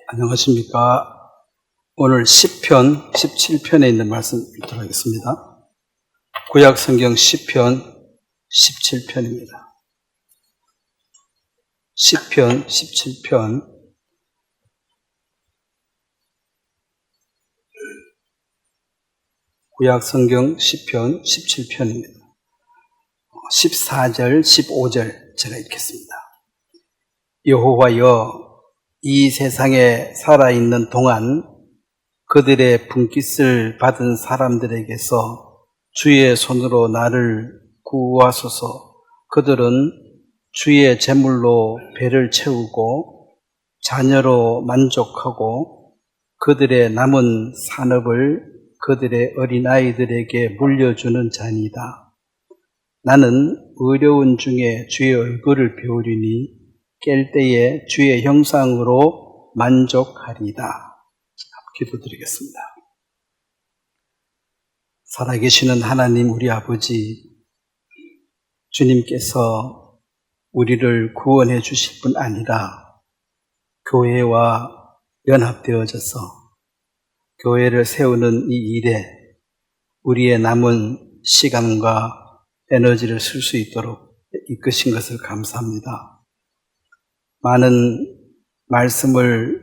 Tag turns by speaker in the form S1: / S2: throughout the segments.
S1: 안녕하십니까. 오늘 시편 17편에 있는 말씀 읽도록 하겠습니다. 구약 성경 시편 17편입니다. 시편 17편 구약 성경 시편 17편입니다. 14절, 15절 제가 읽겠습니다. 여호와여, 이 세상에 살아있는 동안 그들의 분깃을 받은 사람들에게서 주의 손으로 나를 구하소서. 그들은 주의 제물로 배를 채우고 자녀로 만족하고 그들의 남은 산업을 그들의 어린아이들에게 물려주는 자니이다. 나는 어려운 중에 주의 얼굴을 배우리니 깰 때에 주의 형상으로 만족하리다. 기도드리겠습니다. 살아계시는 하나님 우리 아버지, 주님께서 우리를 구원해 주실 뿐 아니라 교회와 연합되어져서 교회를 세우는 이 일에 우리의 남은 시간과 에너지를 쓸 수 있도록 이끄신 것을 감사합니다. 많은 말씀을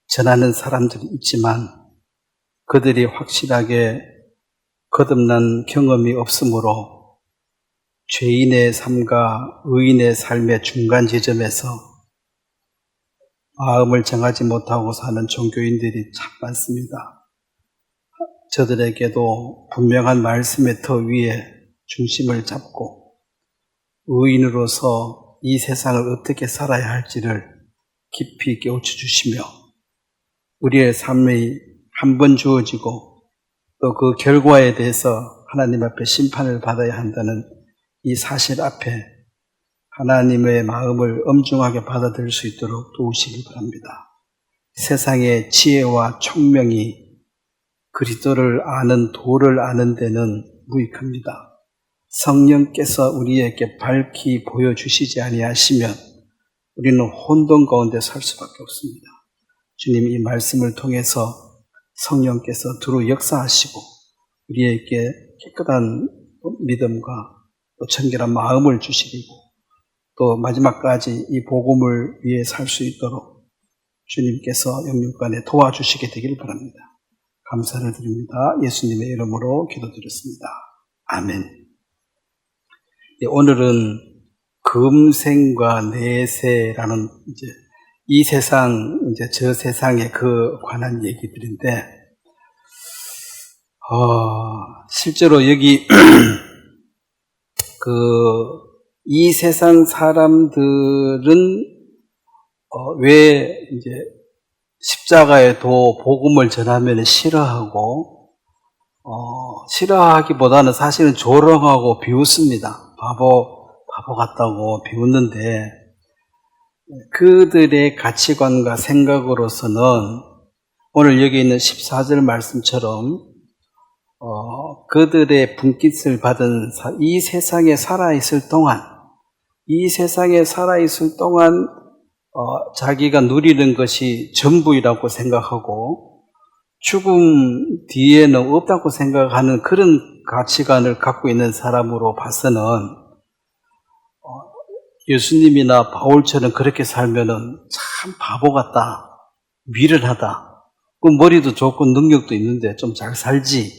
S1: 전하는 사람들이 있지만 그들이 확실하게 거듭난 경험이 없으므로 죄인의 삶과 의인의 삶의 중간 지점에서 마음을 정하지 못하고 사는 종교인들이 참 많습니다. 저들에게도 분명한 말씀의 터 위에 중심을 잡고 의인으로서 이 세상을 어떻게 살아야 할지를 깊이 깨우쳐 주시며 우리의 삶이 한 번 주어지고 또 그 결과에 대해서 하나님 앞에 심판을 받아야 한다는 이 사실 앞에 하나님의 마음을 엄중하게 받아들일 수 있도록 도우시기 바랍니다. 세상의 지혜와 총명이 그리스도를 아는 도를 아는 데는 무익합니다. 성령께서 우리에게 밝히 보여주시지 아니하시면 우리는 혼돈 가운데 살 수밖에 없습니다. 주님, 이 말씀을 통해서 성령께서 두루 역사하시고 우리에게 깨끗한 믿음과 또 청결한 마음을 주시고 또 마지막까지 이 복음을 위해 살 수 있도록 주님께서 영육간에 도와주시게 되길 바랍니다. 감사를 드립니다. 예수님의 이름으로 기도드렸습니다. 아멘. 오늘은 금생과 내세라는 이 세상, 저 세상에 그 관한 얘기들인데, 실제로 여기, 이 세상 사람들은, 왜 십자가에 도 복음을 전하면 싫어하고, 싫어하기보다는 사실은 조롱하고 비웃습니다. 바보 같다고 비웃는데 그들의 가치관과 생각으로서는 오늘 여기 있는 14절 말씀처럼 그들의 분깃을 받은 이 세상에 살아있을 동안 자기가 누리는 것이 전부이라고 생각하고 죽음 뒤에는 없다고 생각하는 그런 가치관을 갖고 있는 사람으로 봐서는 예수님이나 바울처럼 그렇게 살면은 참 바보 같다, 미련하다, 그 머리도 좋고 능력도 있는데 좀 잘 살지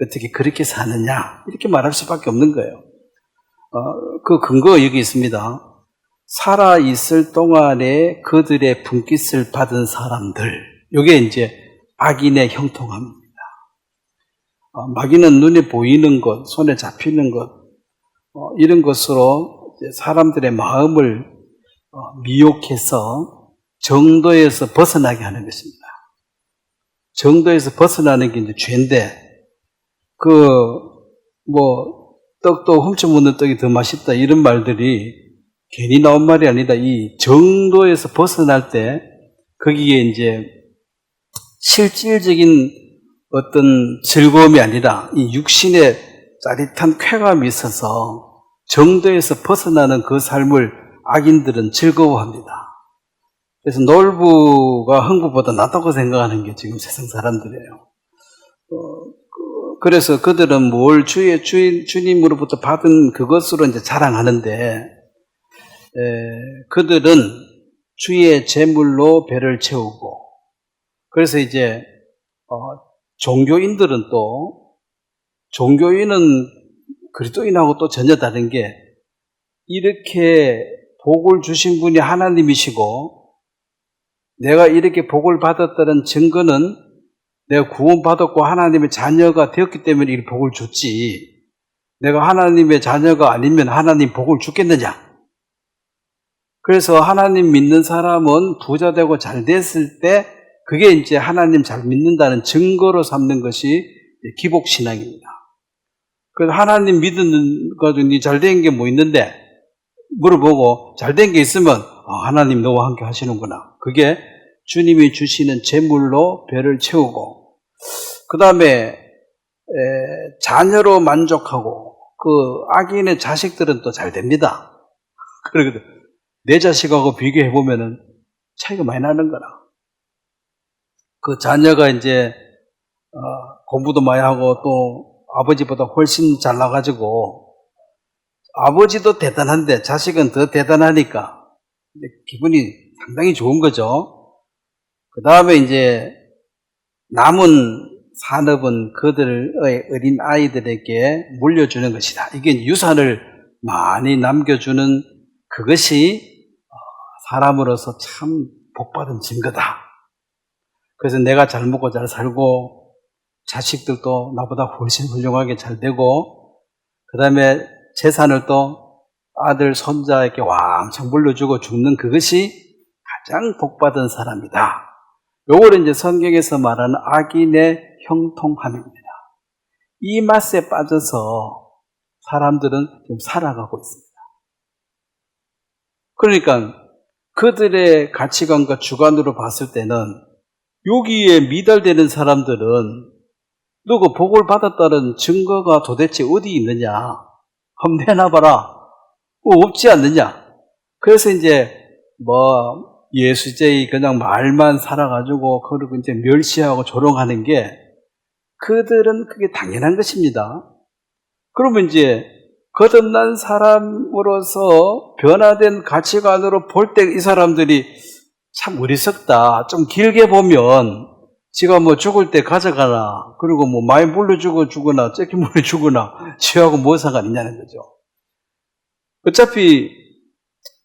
S1: 어떻게 그렇게 사느냐 이렇게 말할 수밖에 없는 거예요. 그 근거가 여기 있습니다. 살아있을 동안에 그들의 분깃을 받은 사람들, 이게 이제 악인의 형통함입니다. 마귀는 눈에 보이는 것, 손에 잡히는 것, 이런 것으로 사람들의 마음을 미혹해서 정도에서 벗어나게 하는 것입니다. 정도에서 벗어나는 게 이제 죄인데, 떡도 훔쳐 먹는 떡이 더 맛있다, 이런 말들이 괜히 나온 말이 아니다. 이 정도에서 벗어날 때, 거기에 이제 실질적인 어떤 즐거움이 아니라 이 육신의 짜릿한 쾌감이 있어서 정도에서 벗어나는 그 삶을 악인들은 즐거워합니다. 그래서 놀부가 흥부보다 낫다고 생각하는 게 지금 세상 사람들이에요. 그래서 그들은 뭘 주님으로부터 받은 그것으로 이제 자랑하는데, 그들은 주의 재물로 배를 채우고, 그래서 이제, 종교인들은 또, 종교인은 그리스도인하고 또 전혀 다른 게, 이렇게 복을 주신 분이 하나님이시고, 내가 이렇게 복을 받았다는 증거는 내가 구원받았고 하나님의 자녀가 되었기 때문에 이 복을 줬지, 내가 하나님의 자녀가 아니면 하나님 복을 주겠느냐. 그래서 하나님 믿는 사람은 부자 되고 잘 됐을 때 그게 이제 하나님 잘 믿는다는 증거로 삼는 것이 기복신앙입니다. 그래서 하나님 믿는 가지고 잘 된 게 뭐 있는데 물어보고 잘 된 게 있으면 하나님 너와 함께 하시는구나. 그게 주님이 주시는 재물로 배를 채우고, 그 다음에 자녀로 만족하고, 그 악인의 자식들은 또 잘 됩니다. 그러거든. 내 자식하고 비교해 보면은 차이가 많이 나는 거라. 그 자녀가 이제 공부도 많이 하고 또 아버지보다 훨씬 잘나가지고, 아버지도 대단한데 자식은 더 대단하니까 기분이 상당히 좋은 거죠. 그 다음에 이제 남은 산업은 그들의 어린 아이들에게 물려주는 것이다. 이게 유산을 많이 남겨주는 그것이 사람으로서 참 복받은 증거다. 그래서 내가 잘 먹고 잘 살고 자식들도 나보다 훨씬 훌륭하게 잘 되고, 그 다음에 재산을 또 아들, 손자에게 왕창 물려주고 죽는 그것이 가장 복받은 사람이다. 요걸 이제 성경에서 말하는 악인의 형통함입니다. 이 맛에 빠져서 사람들은 지금 살아가고 있습니다. 그러니까 그들의 가치관과 주관으로 봤을 때는 여기에 미달되는 사람들은 누구 복을 받았다는 증거가 도대체 어디 있느냐? 한번 내놔봐라. 없지 않느냐? 그래서 이제 예수제의 그냥 말만 살아가지고 그리고 이제 멸시하고 조롱하는 게, 그들은 그게 당연한 것입니다. 그러면 이제 거듭난 사람으로서 변화된 가치관으로 볼 때 이 사람들이 참 어리석다. 좀 길게 보면 지가 죽을 때 가져가나, 그리고 많이 물려주고 주거나 쬐끼 물려주거나 지하고 뭐 상관이냐는 거죠. 어차피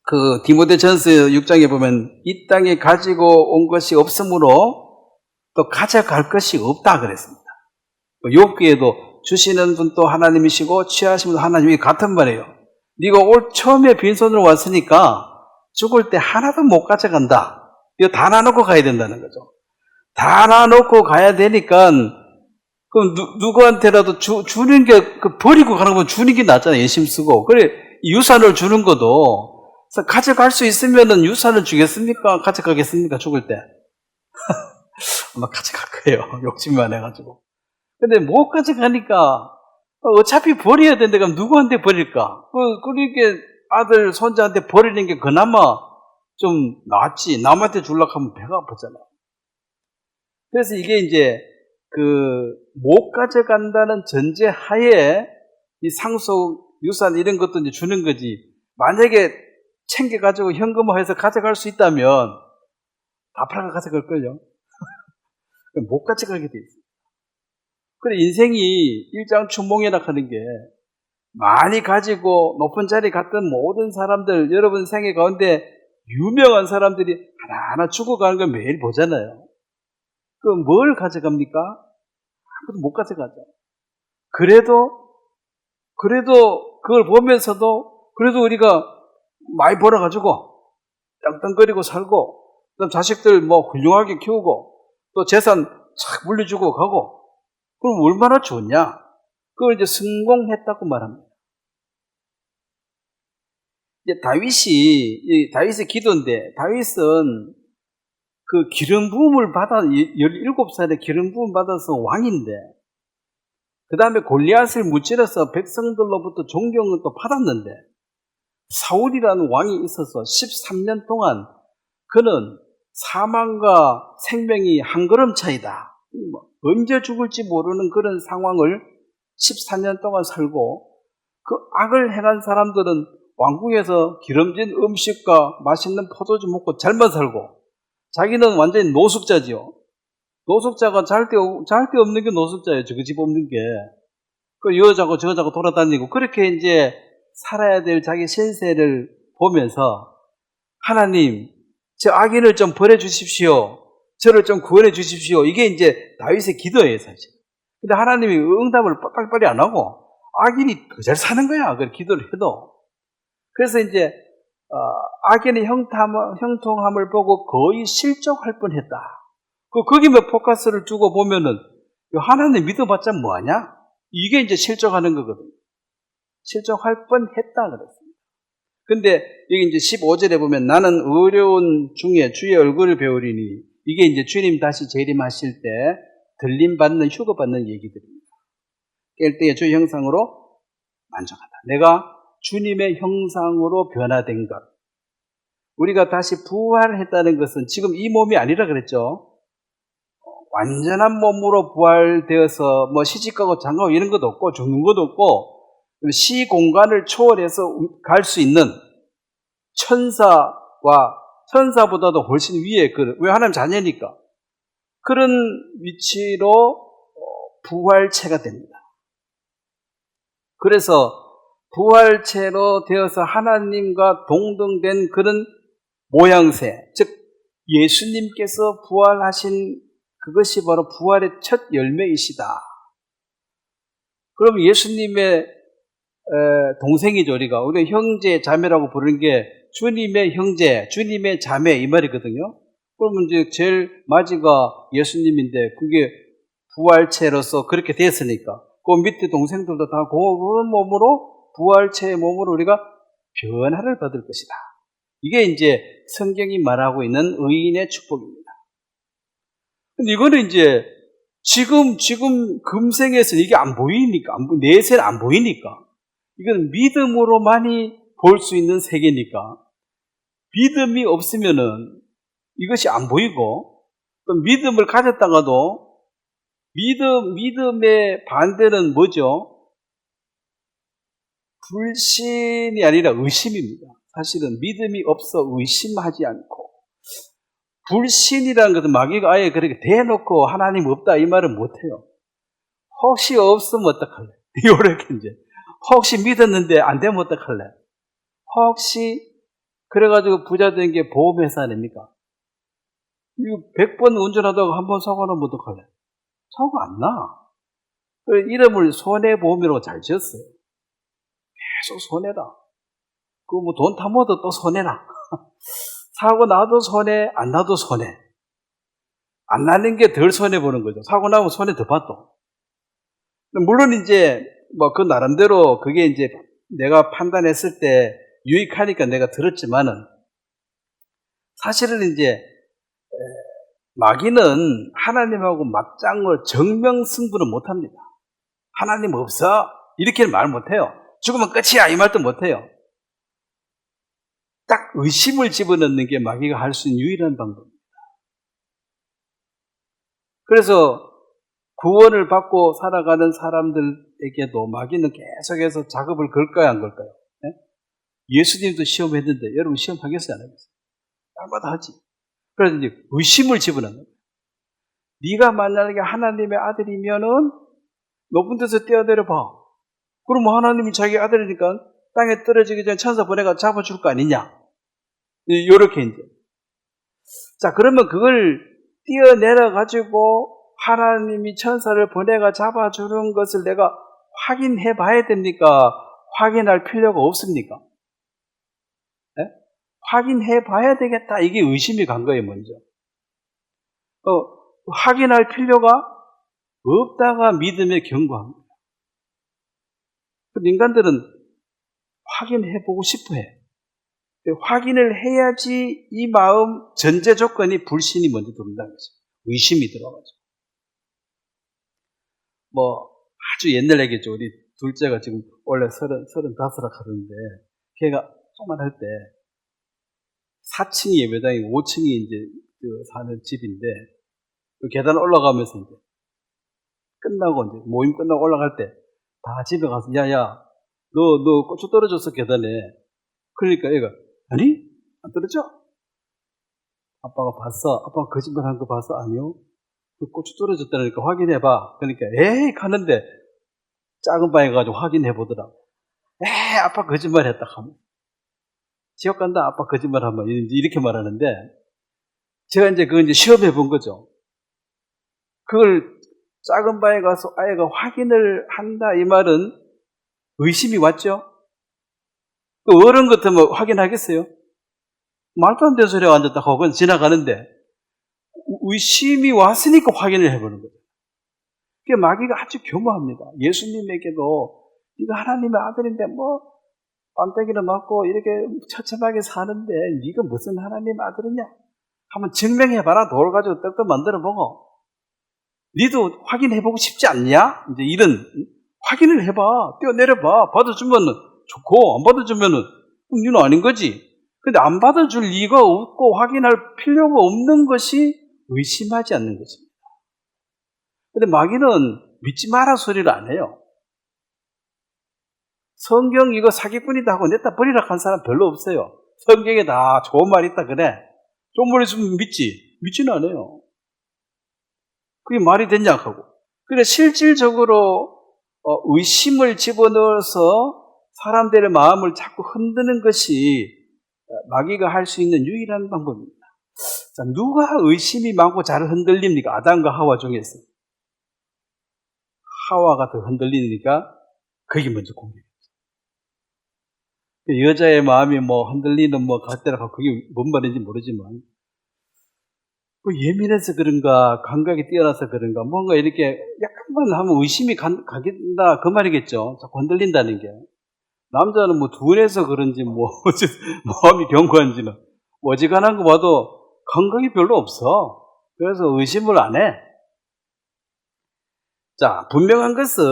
S1: 그 디모데전서 6장에 보면 이 땅에 가지고 온 것이 없으므로 또 가져갈 것이 없다 그랬습니다. 욥기에도 주시는 분도 하나님이시고 취하신 분도 하나님이 같은 말이에요. 네가 처음에 빈손으로 왔으니까 죽을 때 하나도 못 가져간다. 이거 다 나눠놓고 가야 된다는 거죠. 다 나눠놓고 가야 되니까 그럼 누구한테라도 주는 게, 버리고 가는 건 주는 게 낫잖아요. 예심 쓰고. 그래, 유산을 주는 것도 가져갈 수 있으면은 유산을 주겠습니까? 가져가겠습니까? 죽을 때. 아마 가져갈 거예요. 욕심만 해가지고. 근데 못 가져가니까 어차피 버려야 되는데 그럼 누구한테 버릴까? 그러니까 아들, 손자한테 버리는 게 그나마 좀 낫지. 남한테 주려고 하면 배가 아프잖아. 그래서 이게 이제 못 가져간다는 전제 하에 이 상속, 유산 이런 것도 이제 주는 거지. 만약에 챙겨가지고 현금화해서 가져갈 수 있다면 다 팔아 가져갈걸요. 못 가져가게 돼 있어요. 그래, 인생이 일장춘몽이라 하는 게, 많이 가지고 높은 자리 갔던 모든 사람들, 여러분 생애 가운데 유명한 사람들이 하나하나 죽어가는 걸 매일 보잖아요. 뭘 가져갑니까? 아무도 못 가져가죠. 그래도 그걸 보면서도 그래도 우리가 많이 벌어가지고 땅땅거리고 살고, 그다음 자식들 훌륭하게 키우고 또 재산 착 물려주고 가고, 그럼 얼마나 좋냐? 그걸 이제 성공했다고 말합니다. 이제 다윗의 기도인데, 다윗은 그 기름 부음을 받아, 17살에 기름 부음 받아서 왕인데, 그 다음에 골리앗을 무찌러서 백성들로부터 존경을 또 받았는데, 사울이라는 왕이 있어서 13년 동안 그는 사망과 생명이 한 걸음 차이다. 언제 죽을지 모르는 그런 상황을 14년 동안 살고, 그 악을 행한 사람들은 왕궁에서 기름진 음식과 맛있는 포도주 먹고 잘만 살고, 자기는 완전히 노숙자지요. 노숙자가 잘 데 없는 게 노숙자예요. 저거 집 없는 게. 그 여자고 저자고 돌아다니고, 그렇게 이제 살아야 될 자기 신세를 보면서, 하나님, 저 악인을 좀 버려 주십시오. 저를 좀 구원해 주십시오. 이게 이제 다윗의 기도예요, 사실. 근데 하나님이 응답을 빨리빨리 안 하고, 악인이 더 잘 사는 거야. 그 기도를 해도. 그래서 이제, 악인의 형통함을 보고 거의 실족할 뻔 했다. 거기만 포커스를 두고 보면은, 하나님 믿어봤자 뭐하냐? 이게 이제 실족하는 거거든요. 실족할 뻔 했다 그랬습니다. 근데 여기 이제 15절에 보면 나는 어려운 중에 주의 얼굴을 배우리니, 이게 이제 주님 다시 재림하실 때 들림받는, 휴거받는 얘기들입니다. 깰 때에 주의 형상으로 만족하다. 내가 주님의 형상으로 변화된 것. 우리가 다시 부활했다는 것은 지금 이 몸이 아니라 그랬죠. 완전한 몸으로 부활되어서 뭐 시집가고 장가고 이런 것도 없고 죽는 것도 없고 시공간을 초월해서 갈 수 있는 천사보다도 훨씬 위에, 왜 하나님 자녀니까 그런 위치로 부활체가 됩니다. 그래서 부활체로 되어서 하나님과 동등된 그런 모양새, 즉 예수님께서 부활하신 그것이 바로 부활의 첫 열매이시다. 그럼 예수님의 동생이죠. 우리가 형제, 자매라고 부르는 게 주님의 형제, 주님의 자매 이 말이거든요. 그러면 이제 제일 맞이가 예수님인데 그게 부활체로서 그렇게 됐으니까 그 밑에 동생들도 다 그런 몸으로, 부활체의 몸으로 우리가 변화를 받을 것이다. 이게 이제 성경이 말하고 있는 의인의 축복입니다. 근데 이거는 이제 지금 금생에서 이게 안 보이니까, 내세는 안 보이니까, 이건 믿음으로만이 볼 수 있는 세계니까, 믿음이 없으면은 이것이 안 보이고, 또 믿음을 가졌다가도 믿음의 반대는 뭐죠? 불신이 아니라 의심입니다. 사실은 믿음이 없어 의심하지 않고, 불신이라는 것은 마귀가 아예 그렇게 대놓고 하나님 없다 이 말은 못해요. 혹시 없으면 어떡할래? 이렇게 이제 혹시 믿었는데 안 되면 어떡할래? 혹시 그래가지고 부자 된 게 보험회사 아닙니까? 이거 100번 운전하다가 한 번 사고 나면 어떡할래? 사고 안 나. 그래서 이름을 손해보험이라고 잘 지었어요. 계속 손해다. 그거 뭐 돈 다 모아도 또 손해나. 사고 나도 손해, 안 나도 손해. 안 나는 게 덜 손해보는 거죠. 사고 나면 손해 더 봐도. 물론 이제 뭐 그 나름대로 그게 이제 내가 판단했을 때 유익하니까 내가 들었지만은, 사실은 이제 마귀는 하나님하고 맞장을 정명승부는 못합니다. 하나님 없어 이렇게는 말 못해요. 죽으면 끝이야 이 말도 못해요. 딱 의심을 집어넣는 게 마귀가 할 수 있는 유일한 방법입니다. 그래서 구원을 받고 살아가는 사람들에게도 마귀는 계속해서 작업을 걸까요, 안 걸까요? 네? 예수님도 시험했는데 여러분 시험하겠어요, 안 하겠어요? 날마다 하지. 그래서 이제 의심을 집어넣는 거예요. 네가 만약에 하나님의 아들이면은 높은 데서 뛰어내려 봐. 그럼 하나님이 자기 아들이니까 땅에 떨어지기 전에 천사 보내가 잡아줄 거 아니냐? 요렇게 이제. 자, 그러면 그걸 뛰어내려가지고 하나님이 천사를 보내가 잡아주는 것을 내가 확인해 봐야 됩니까? 확인할 필요가 없습니까? 네? 확인해 봐야 되겠다. 이게 의심이 간 거예요, 먼저. 확인할 필요가 없다가 믿음에 견고한 거예요. 인간들은 확인해 보고 싶어 해. 확인을 해야지 이 마음 전제 조건이 불신이 먼저 들어온다는 거죠. 의심이 들어가죠. 뭐 아주 옛날 얘기죠. 우리 둘째가 지금 원래 35라 하는데 걔가 조그만 할 때 4층이 예배당이고 5층이 이제 사는 집인데, 그 계단 올라가면서 이제, 끝나고 이제, 모임 끝나고 올라갈 때, 다 집에 가서, 야, 너 고추 떨어졌어, 계단에. 그러니까 얘가, 아니? 안 떨어져? 아빠가 봤어? 아빠가 거짓말 한 거 봤어? 아니요. 그 고추 떨어졌다니까 확인해봐. 그러니까, 에이, 하는데, 작은 방에 가지고 확인해 보더라. 에이, 아빠 거짓말 했다. 하면. 지옥 간다, 아빠 거짓말 하면. 이렇게 말하는데, 제가 이제 그걸 이제 시험해 본 거죠. 그걸 작은 방에 가서 아이가 확인을 한다, 이 말은 의심이 왔죠? 그 어른 같으면 확인하겠어요? 말도 안 되는 소리가 앉았다 하고 그건 지나가는데, 의심이 왔으니까 확인을 해보는 거죠. 그게 마귀가 아주 교묘합니다. 예수님에게도 네가 하나님의 아들인데 뭐 빰때기를 맞고 이렇게 처참하게 사는데 네가 무슨 하나님의 아들이냐? 한번 증명해봐라. 돌 가지고 떡도 만들어보고. 니도 확인해보고 싶지 않냐? 이제 이런 확인을 해봐. 뛰어내려봐. 받아주면 좋고 안 받아주면 그럼 니는 아닌 거지. 근데 안 받아줄 이유가 없고 확인할 필요가 없는 것이 의심하지 않는 것입니다. 근데 마귀는 믿지 마라 소리를 안 해요. 성경 이거 사기꾼이다 하고 냈다 버리라 한 사람 별로 없어요. 성경에 다 좋은 말 있다 그래. 좋은 말 있으면 믿지. 믿지는 않아요. 그게 말이 됐냐 하고. 그래 실질적으로 의심을 집어넣어서 사람들의 마음을 자꾸 흔드는 것이 마귀가 할 수 있는 유일한 방법입니다. 자, 누가 의심이 많고 잘 흔들립니까? 아담과 하와 중에서. 하와가 더 흔들리니까 그게 먼저 공격이죠. 여자의 마음이 뭐 흔들리는 뭐 같더라고 그게 뭔 말인지 모르지만 예민해서 그런가 감각이 뛰어나서 그런가 뭔가 이렇게 약간만 하면 의심이 가긴다 그 말이겠죠. 자꾸 흔들린다는 게. 남자는 뭐 둔해서 그런지 뭐 마음이 견고한지는 어지간한 거 봐도 감각이 별로 없어. 그래서 의심을 안 해. 자, 분명한 것은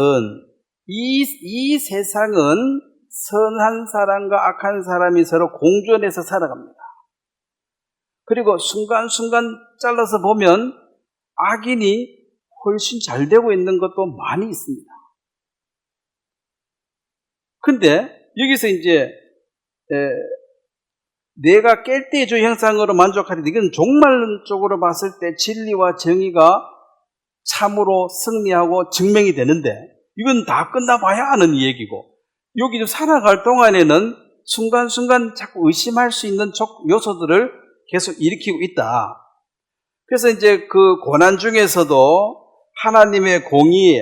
S1: 이 세상은 선한 사람과 악한 사람이 서로 공존해서 살아갑니다. 그리고 순간순간 잘라서 보면 악인이 훨씬 잘 되고 있는 것도 많이 있습니다. 근데 여기서 이제 내가 깰 때의 주 형상으로 만족하리라. 이건 종말론적으로 봤을 때 진리와 정의가 참으로 승리하고 증명이 되는데 이건 다 끝나봐야 하는 얘기고 여기 좀 살아갈 동안에는 순간순간 자꾸 의심할 수 있는 요소들을 계속 일으키고 있다. 그래서 이제 그 고난 중에서도 하나님의 공의가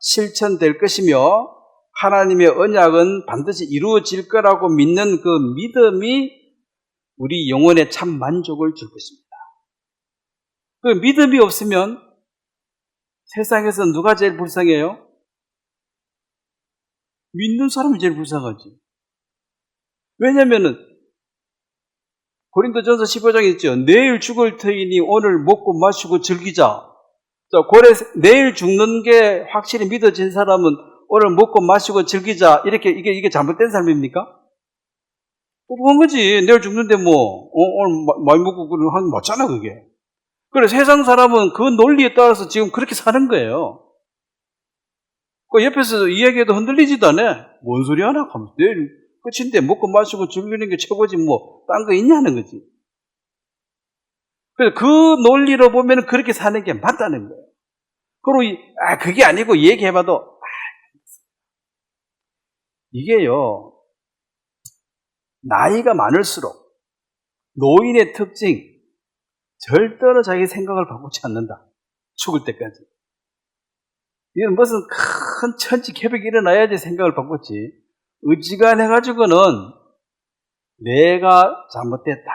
S1: 실천될 것이며 하나님의 언약은 반드시 이루어질 거라고 믿는 그 믿음이 우리 영혼에 참 만족을 줄 것입니다. 그 믿음이 없으면 세상에서 누가 제일 불쌍해요? 믿는 사람이 제일 불쌍하지. 왜냐면은 고린도전서 15장에 있죠. 내일 죽을 터이니 오늘 먹고 마시고 즐기자. 내일 죽는 게 확실히 믿어진 사람은 오늘 먹고 마시고 즐기자. 이게 잘못된 삶입니까? 그런 거지. 내일 죽는데 오늘 많이 먹고 하는 거 맞잖아, 그게. 그래, 세상 사람은 그 논리에 따라서 지금 그렇게 사는 거예요. 그 옆에서 이야기해도 흔들리지도 않아. 뭔 소리 하나? 하면서 내일 끝인데 먹고 마시고 즐기는 게 최고지 딴 거 있냐는 거지. 그래서 그 논리로 보면 그렇게 사는 게 맞다는 거예요. 그리고 그게 아니고 얘기해봐도 이게요. 나이가 많을수록 노인의 특징 절대로 자기 생각을 바꾸지 않는다. 죽을 때까지. 이건 무슨 큰 천지개벽이 일어나야지 생각을 바꿨지. 의지간해가지고는 내가 잘못됐다.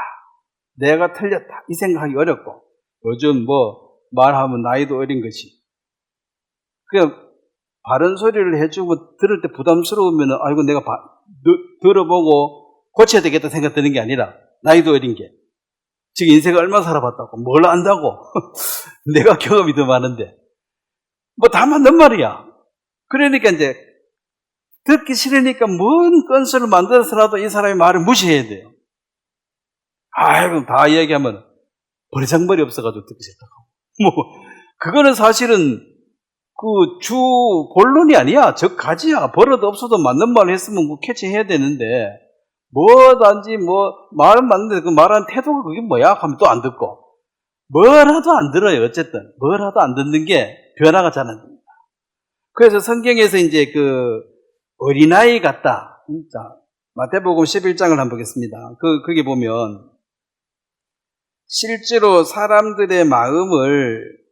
S1: 내가 틀렸다. 이 생각하기 어렵고 요즘 말하면 나이도 어린 것이 그냥 바른 소리를 해주고 들을 때 부담스러우면 아이고 내가 들어보고 고쳐야 되겠다 생각 드는 게 아니라 나이도 어린 게 지금 인생을 얼마나 살아봤다고 뭘 안다고 내가 경험이 더 많은데 다 맞는 말이야. 그러니까 이제 듣기 싫으니까 뭔 건수를 만들어서라도 이 사람의 말을 무시해야 돼요. 아이고, 다 이야기하면 버리장머리 없어가지고 듣기 싫다고. 그거는 사실은 그 주 본론이 아니야. 적가지야. 버릇 없어도 맞는 말 했으면 캐치해야 되는데, 뭐든지 말은 맞는데 그 말하는 태도가 그게 뭐야? 하면 또 안 듣고. 뭘 하도 안 들어요. 어쨌든. 뭘 하도 안 듣는 게 변화가 잘 안 됩니다. 그래서 성경에서 이제 그 어린아이 같다. 자, 마태복음 11장을 한번 보겠습니다. 거기 보면 실제로 사람들의 마음을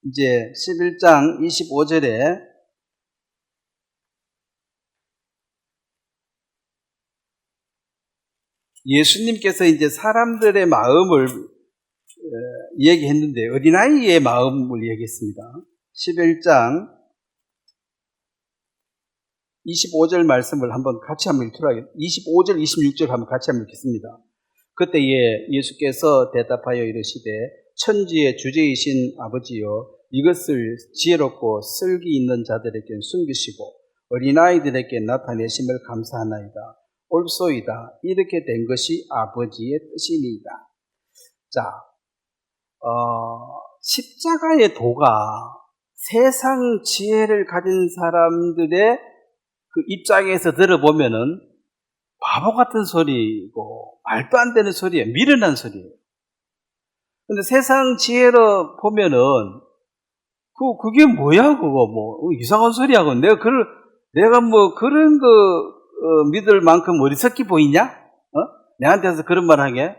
S1: 이제 11장 25절에 예수님께서 이제 사람들의 마음을 얘기했는데 어린아이의 마음을 얘기했습니다. 11장 25절 말씀을 한번 같이 한번 읽도록 하겠습니다. 25절, 26절 한번 같이 한번 읽겠습니다. 그때에 예수께서 대답하여 이르시되 천지의 주제이신 아버지여 이것을 지혜롭고 슬기 있는 자들에게 숨기시고 어린아이들에게 나타내심을 감사하나이다. 옳소이다. 이렇게 된 것이 아버지의 뜻이니이다. 자, 십자가의 도가 세상 지혜를 가진 사람들의 그 입장에서 들어보면은 바보 같은 소리고 말도 안 되는 소리예요. 미련한 소리예요. 근데 세상 지혜로 보면은 그게 뭐야 그거 이상한 소리하고 내가 그런 거 믿을 만큼 어리석게 보이냐? 내한테서 그런 말 하게?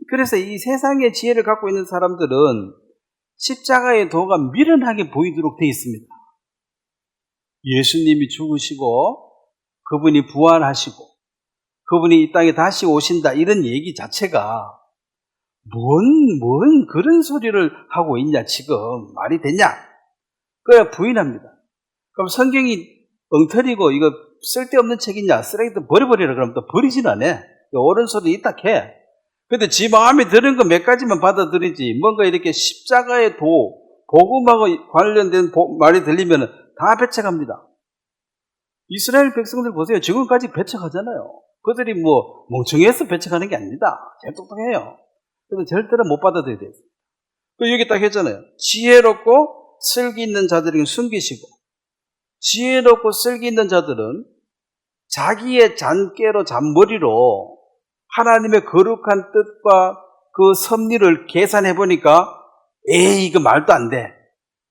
S1: 그래서 이 세상의 지혜를 갖고 있는 사람들은 십자가의 도가 미련하게 보이도록 되어 있습니다. 예수님이 죽으시고 그분이 부활하시고 그분이 이 땅에 다시 오신다 이런 얘기 자체가 뭔 그런 소리를 하고 있냐 지금 말이 되냐? 그래 부인합니다. 그럼 성경이 엉터리고 이거 쓸데없는 책이냐? 쓰레기도 버려버리라 그러면 또 버리진 않아. 옳은 소리 있다 캐. 근데 지 마음에 드는 거 몇 가지만 받아들이지 뭔가 이렇게 십자가의 도 복음하고 관련된 말이 들리면 다 배척합니다. 이스라엘 백성들 보세요. 지금까지 배척하잖아요. 그들이 멍청해서 배척하는 게 아닙니다. 제일 똑똑해요. 그래서 절대로 못 받아들여야 돼요. 여기 딱 했잖아요. 지혜롭고 슬기 있는 자들에게 숨기시고 지혜롭고 슬기 있는 자들은 자기의 잔깨로 잔머리로 하나님의 거룩한 뜻과 그 섭리를 계산해 보니까 에이 이거 말도 안 돼.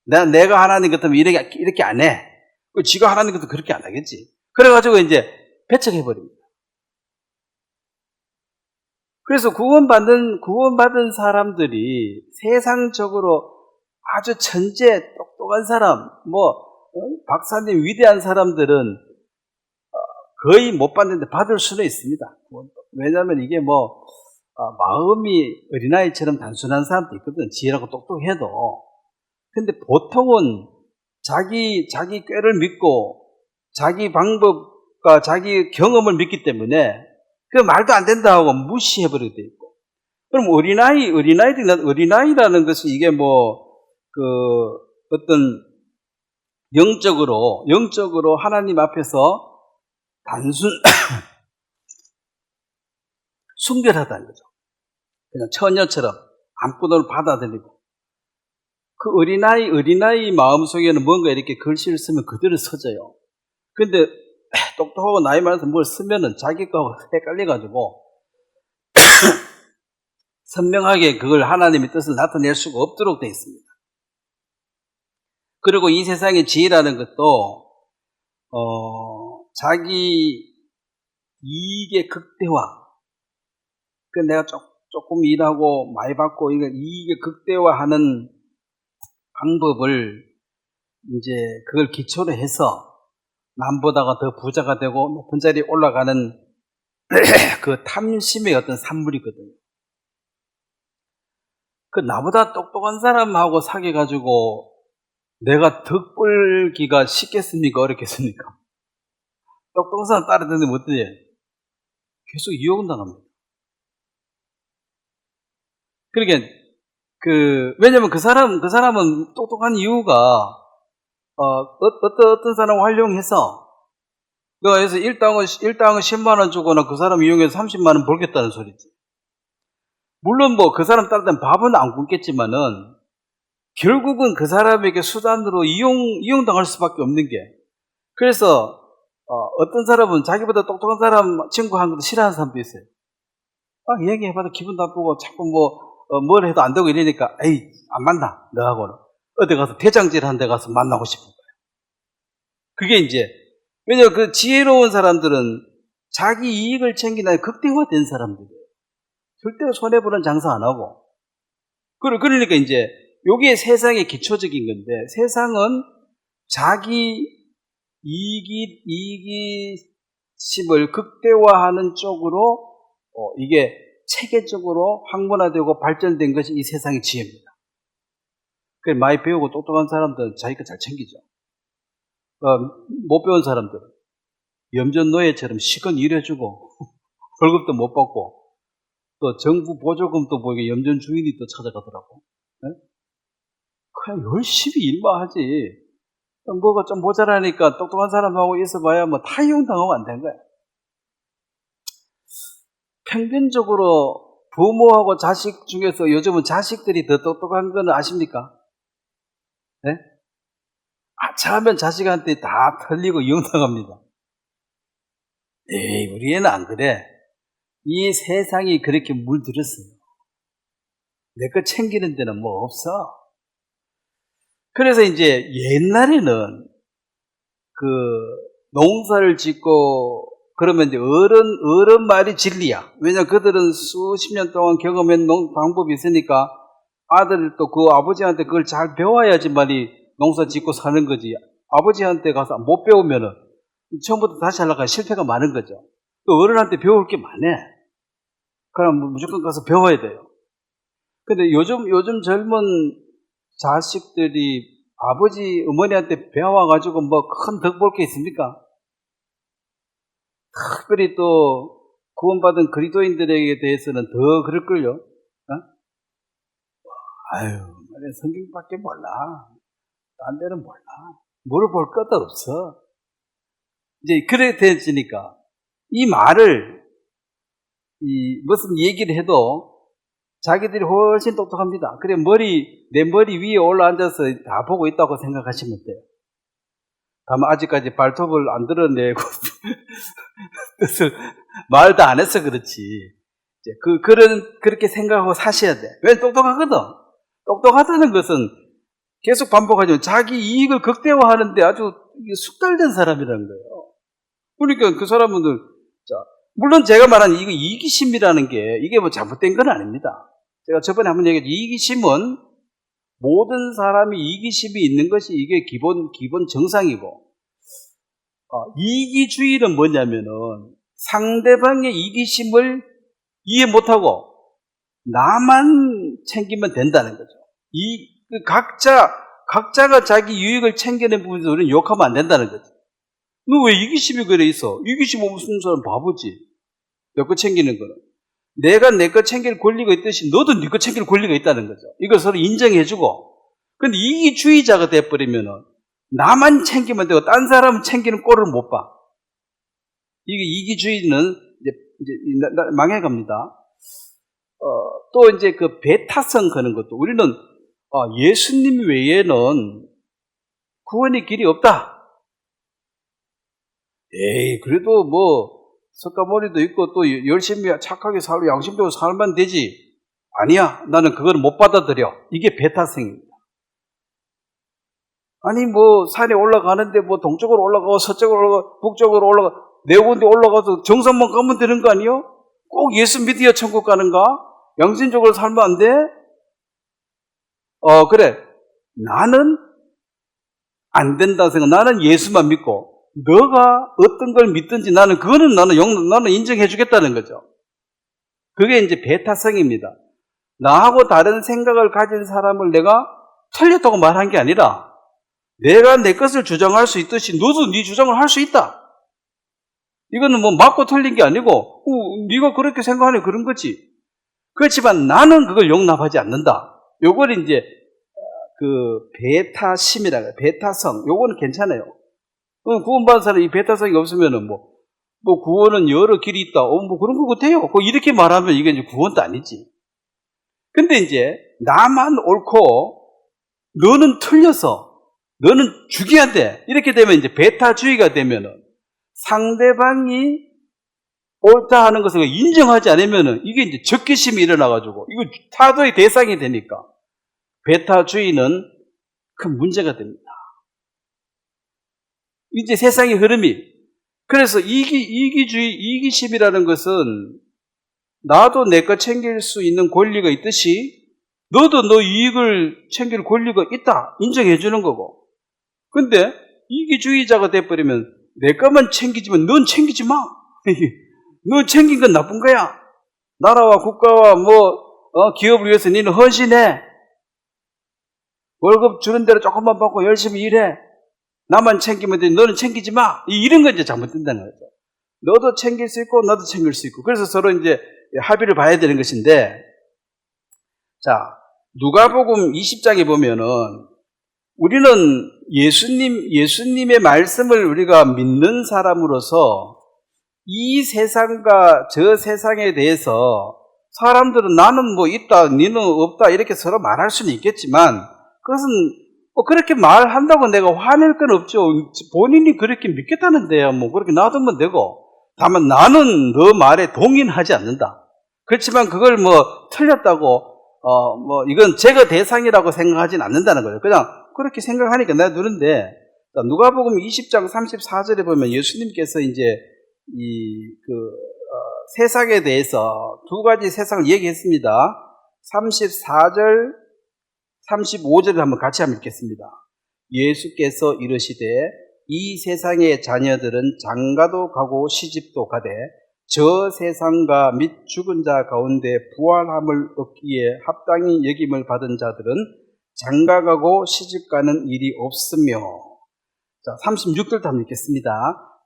S1: 내가 하나님 같으면 이렇게 안 해. 지가 하나님 같으면 그렇게 안 하겠지. 그래가지고 이제 배척해 버립니다. 그래서 구원받은 사람들이 세상적으로 아주 천재, 똑똑한 사람, 박사님 위대한 사람들은 거의 못 받는데 받을 수는 있습니다. 왜냐하면 이게 마음이 어린아이처럼 단순한 사람도 있거든. 지혜라고 똑똑해도. 근데 보통은 자기 꾀를 믿고 자기 방법과 자기 경험을 믿기 때문에 그 말도 안 된다 하고 무시해버리게 돼 있고. 그럼 어린아이라는 것은 이게 어떤 영적으로 하나님 앞에서 단순 순결하다는 거죠. 그냥 처녀처럼 아무것도 받아들이고. 그 어린아이 마음속에는 뭔가 이렇게 글씨를 쓰면 그대로 서져요. 근데 똑똑하고 나이 많아서 뭘 쓰면은 자기 거하고 헷갈려가지고 선명하게 그걸 하나님의 뜻을 나타낼 수가 없도록 되어 있습니다. 그리고 이 세상의 지혜라는 것도 자기 이익의 극대화. 그 내가 조금 일하고 많이 받고 이거 이익의 극대화하는 방법을 이제 그걸 기초로 해서 남보다가 더 부자가 되고 높은 자리에 올라가는 그 탐심의 어떤 산물이거든요. 그 나보다 똑똑한 사람하고 사귀어가지고 내가 덕 벌기가 쉽겠습니까? 어렵겠습니까? 똑똑한 사람 따라다니면 어때요? 계속 유혹은 당합니다. 그러니까 왜냐면 그 사람은 똑똑한 이유가 어떤 사람 활용해서 그래서 일당을 10만 원 주거나 그 사람 이용해서 30만 원 벌겠다는 소리지. 물론 뭐 그 사람 따르던 밥은 안 굶겠지만은 결국은 그 사람에게 수단으로 이용당할 수밖에 없는 게, 그래서 어떤 사람은 자기보다 똑똑한 사람 친구 하는 것도 싫어하는 사람도 있어요. 얘기해봐도 기분 나쁘고 자꾸 뭘 해도 안 되고 이러니까 에이 안 만나 너하고는. 어디 가서 대장질 한 데 가서 만나고 싶은 거예요. 그게 이제, 왜냐면 그 지혜로운 사람들은 자기 이익을 챙기는 극대화된 사람들이에요. 절대로 손해보는 장사 안 하고. 그러니까 이제 요게 세상의 기초적인 건데, 세상은 자기 이기심을 극대화하는 쪽으로 이게 체계적으로 학문화되고 발전된 것이 이 세상의 지혜입니다. 그래서 많이 배우고 똑똑한 사람들은 자기 거 잘 챙기죠. 못 배운 사람들은 염전노예처럼 시건 일해주고 월급도 못 받고 또 정부 보조금도 보이게 염전 주인이 또 찾아가더라고. 네? 그냥 열심히 일만 하지. 뭐가 좀 모자라니까 똑똑한 사람하고 있어봐야 뭐 다 이용당하고 안 된 거야. 평균적으로 부모하고 자식 중에서 요즘은 자식들이 더 똑똑한 건 아십니까? 네? 아차하면 자식한테 다 털리고 이용당합니다. 에이, 우리 애는 안 그래. 이 세상이 그렇게 물들었어요. 내 거 챙기는 데는 뭐 없어. 그래서 이제 옛날에는 그 농사를 짓고 그러면 이제 어른 말이 진리야. 왜냐 그들은 수십 년 동안 경험한 방법이 있으니까 아들도 그 아버지한테 그걸 잘 배워야지만이 농사 짓고 사는 거지. 아버지한테 가서 못 배우면은 처음부터 다시 하려고 실패가 많은 거죠. 또 어른한테 배울 게 많아. 그럼 무조건 가서 배워야 돼요. 근데 요즘 젊은 자식들이 아버지, 어머니한테 배워가지고 뭐 큰 덕 볼 게 있습니까? 특별히 또 구원받은 그리스도인들에게 대해서는 더 그럴걸요. 아유, 성경밖에 몰라. 딴 데는 몰라. 물어볼 것도 없어. 이제 그래 되니까 이 말을 무슨 얘기를 해도 자기들이 훨씬 똑똑합니다. 그래 내 머리 위에 올라앉아서 다 보고 있다고 생각하시면 돼요. 다만 아직까지 발톱을 안 드러내고 뜻을 말도 안 해서 그렇지. 이제 그렇게 생각하고 사셔야 돼. 왜 똑똑하거든. 똑똑하다는 것은 계속 반복하지만 자기 이익을 극대화하는데 아주 숙달된 사람이라는 거예요. 그러니까 그 사람들, 물론 제가 말한 이기심이라는 게 이게 뭐 잘못된 건 아닙니다. 제가 저번에 한번 얘기했죠. 이기심은 모든 사람이 이기심이 있는 것이 이게 기본 정상이고, 이기주의는 뭐냐면은 상대방의 이기심을 이해 못하고 나만 챙기면 된다는 거죠. 각자가 자기 유익을 챙기는 부분에서 우리는 욕하면 안 된다는 거죠. 너 왜 이기심이 그래 있어? 이기심 없는 사람 바보지. 내 거 챙기는 거는. 내가 내 거 챙길 권리가 있듯이 너도 네 거 챙길 권리가 있다는 거죠. 이걸 서로 인정해주고. 근데 이기주의자가 돼버리면은 나만 챙기면 되고 딴 사람은 챙기는 꼴을 못 봐. 이게 이기주의는 이제 망해갑니다. 또 이제 그 배타성 거는 것도 우리는 예수님 외에는 구원의 길이 없다. 에이, 그래도 뭐 석가모니도 있고 또 열심히 착하게 살고 양심적으로 살면 되지. 아니야, 나는 그걸 못 받아들여. 이게 배타성입니다. 아니 뭐 산에 올라가는데 뭐 동쪽으로 올라가고 서쪽으로 올라가고 북쪽으로 올라가 네 군데 올라가서 정상만 가면 되는 거 아니요? 꼭 예수 믿어야 천국 가는가? 양심적으로 살면 안 돼? 그래. 나는 안 된다 생각. 나는 예수만 믿고 너가 어떤 걸 믿든지 나는 인정해 주겠다는 거죠. 그게 이제 배타성입니다. 나하고 다른 생각을 가진 사람을 내가 틀렸다고 말한 게 아니라 내가 내 것을 주장할 수 있듯이 너도 네 주장을 할 수 있다. 이거는 뭐 맞고 틀린 게 아니고 네가 그렇게 생각하니 그런 거지. 그렇지만 나는 그걸 용납하지 않는다. 요걸 이제 그 배타심이라고, 배타성. 요거는 괜찮아요. 구원받은 사람이 이 배타성이 없으면은 뭐 구원은 여러 길이 있다. 뭐 그런 거 같아요. 이렇게 말하면 이게 이제 구원도 아니지. 근데 이제 나만 옳고 너는 틀려서 너는 죽여야 돼. 이렇게 되면 이제 배타주의가 되면은 상대방이 옳다 하는 것을 인정하지 않으면은 이게 이제 적개심이 일어나가지고 이거 타도의 대상이 되니까 배타주의는 큰 문제가 됩니다. 이제 세상의 흐름이. 그래서 이기심이라는 것은 나도 내 거 챙길 수 있는 권리가 있듯이 너도 너 이익을 챙길 권리가 있다. 인정해 주는 거고. 근데 이기주의자가 돼버리면 내 것만 챙기지만 넌 챙기지 마. 너 챙긴 건 나쁜 거야. 나라와 국가와 기업을 위해서 너는 헌신해. 월급 주는 대로 조금만 받고 열심히 일해. 나만 챙기면 돼. 너는 챙기지 마. 이런 건 이제 잘못된다는 거죠. 너도 챙길 수 있고 나도 챙길 수 있고. 그래서 서로 이제 합의를 봐야 되는 것인데, 자, 누가복음 20장에 보면은 우리는 예수님의 말씀을 우리가 믿는 사람으로서 이 세상과 저 세상에 대해서 사람들은 나는 뭐 있다, 너는 없다 이렇게 서로 말할 수는 있겠지만 그것은 그렇게 말한다고 내가 화낼 건 없죠. 본인이 그렇게 믿겠다는데요. 그렇게 놔두면 되고. 다만 나는 너 말에 동의하지 않는다. 그렇지만 그걸 틀렸다고 이건 제거 대상이라고 생각하진 않는다는 거예요. 그냥 그렇게 생각하니까 내가 누른데, 누가복음 20장 34절에 보면 예수님께서 이제 세상에 대해서 두 가지 세상을 얘기했습니다. 34절, 35절을 한번 같이 한번 읽겠습니다. 예수께서 이르시되 이 세상의 자녀들은 장가도 가고 시집도 가되 저 세상과 및 죽은 자 가운데 부활함을 얻기에 합당히 여김을 받은 자들은 장가가고 시집가는 일이 없으며. 자, 36절도 한번 읽겠습니다.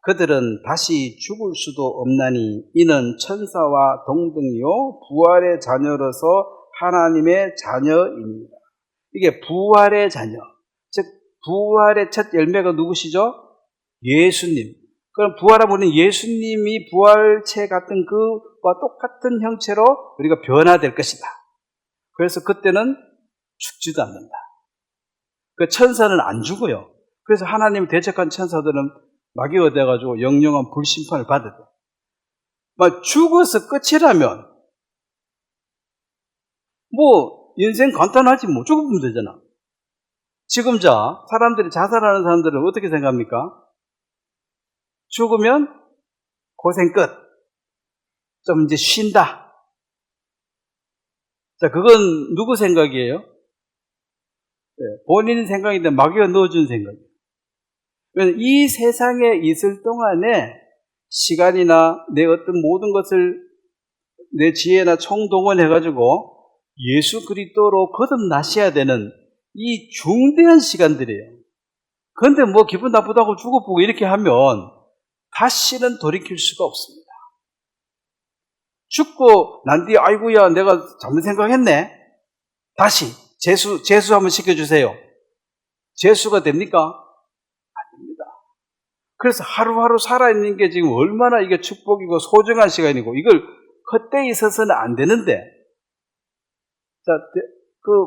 S1: 그들은 다시 죽을 수도 없나니 이는 천사와 동등이요 부활의 자녀로서 하나님의 자녀입니다. 이게 부활의 자녀, 즉 부활의 첫 열매가 누구시죠? 예수님. 그럼 부활하면 예수님이 부활체 같은 그와 똑같은 형체로 우리가 변화될 것이다. 그래서 그때는 죽지도 않는다. 그 천사는 안 죽어요. 그래서 하나님 대적한 천사들은 마귀가 돼가지고 영영한 불심판을 받아야 돼. 죽어서 끝이라면 인생 간단하지 죽으면 되잖아. 지금 사람들이 자살하는 사람들은 어떻게 생각합니까? 죽으면 고생 끝. 좀 이제 쉰다. 자, 그건 누구 생각이에요? 본인 생각인데 마귀가 넣어준 생각이에요. 왜냐하면 이 세상에 있을 동안에 시간이나 내 어떤 모든 것을 내 지혜나 총동원해가지고 예수 그리스도로 거듭나셔야 되는 이 중대한 시간들이에요. 그런데 기분 나쁘다고 죽어보고 이렇게 하면 다시는 돌이킬 수가 없습니다. 죽고 난 뒤에 아이고야 내가 잘못 생각했네. 다시 재수 한번 시켜주세요. 재수가 됩니까? 안 됩니다. 그래서 하루하루 살아있는 게 지금 얼마나 이게 축복이고 소중한 시간이고 이걸 헛되이 있어서는 안 되는데, 자,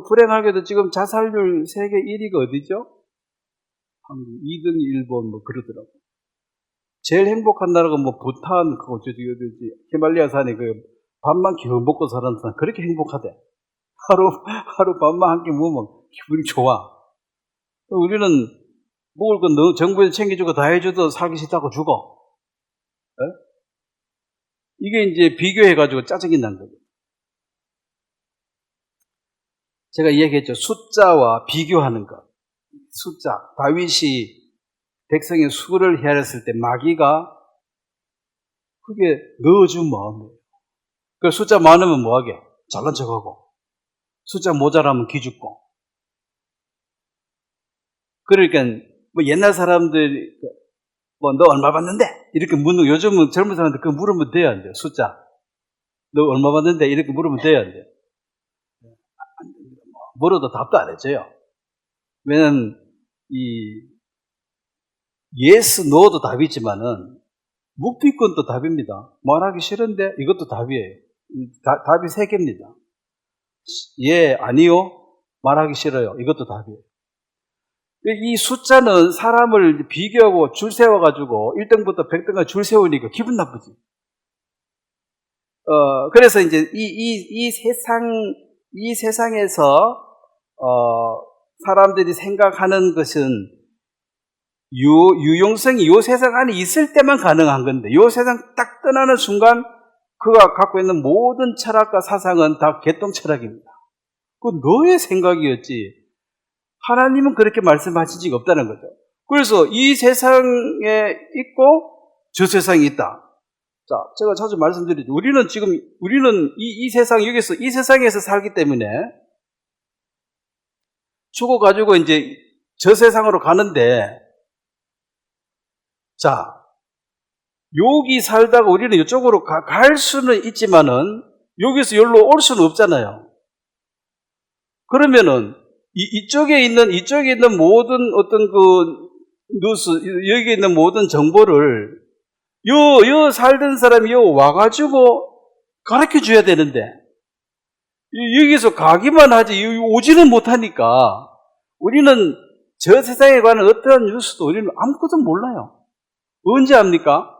S1: 불행하게도 지금 자살률 세계 1위가 어디죠? 한국 2등 일본 그러더라고. 제일 행복한 나라가 부탄, 히말라야 산에 밥만 겨우 먹고 사는 사람 그렇게 행복하대. 하루 밥만 한 끼 먹으면 기분이 좋아. 우리는 먹을 건 정부에서 챙겨주고 다 해줘도 살기 싫다고 죽어. 이게 이제 비교해가지고 짜증이 난 거죠. 제가 이야기했죠. 숫자와 비교하는 것. 숫자. 다윗이 백성의 수를 헤아렸을 때 마귀가 그게 넣어준 마음이에요. 그 숫자 많으면 뭐하게? 잘난 척하고. 숫자 모자라면 기죽고. 그러니까 옛날 사람들 너 얼마 받는데? 이렇게 묻는, 요즘은 젊은 사람들 그거 물으면 돼야 안 돼요. 숫자. 너 얼마 받는데? 이렇게 물으면 돼야 안 돼요. 물어도 답도 안 해줘요. 왜냐면 yes, no도 답이지만은 묵비권도 답입니다. 말하기 싫은데 이것도 답이에요. 답이 3개입니다. 예, 아니요. 말하기 싫어요. 이것도 답이에요. 이 숫자는 사람을 비교하고 줄 세워가지고 1등부터 100등까지 줄 세우니까 기분 나쁘지. 그래서 이제 이 세상에서, 사람들이 생각하는 것은 유용성이 이 세상 안에 있을 때만 가능한 건데, 이 세상 딱 떠나는 순간 그가 갖고 있는 모든 철학과 사상은 다 개똥 철학입니다. 그건 너의 생각이었지. 하나님은 그렇게 말씀하신 적이 없다는 거죠. 그래서 이 세상에 있고 저 세상에 있다. 자, 제가 자주 말씀드리죠. 우리는 이 세상에서 살기 때문에 죽어가지고 이제 저 세상으로 가는데, 자, 여기 살다가 우리는 이쪽으로 갈 수는 있지만은 여기서 여기로 올 수는 없잖아요. 그러면은 이쪽에 있는 모든 어떤 그 뉴스, 여기 있는 모든 정보를 요 살던 사람이 와가지고 가르쳐 줘야 되는데, 여기서 가기만 하지 오지는 못하니까 우리는 저 세상에 관한 어떠한 뉴스도 우리는 아무것도 몰라요. 언제 압니까?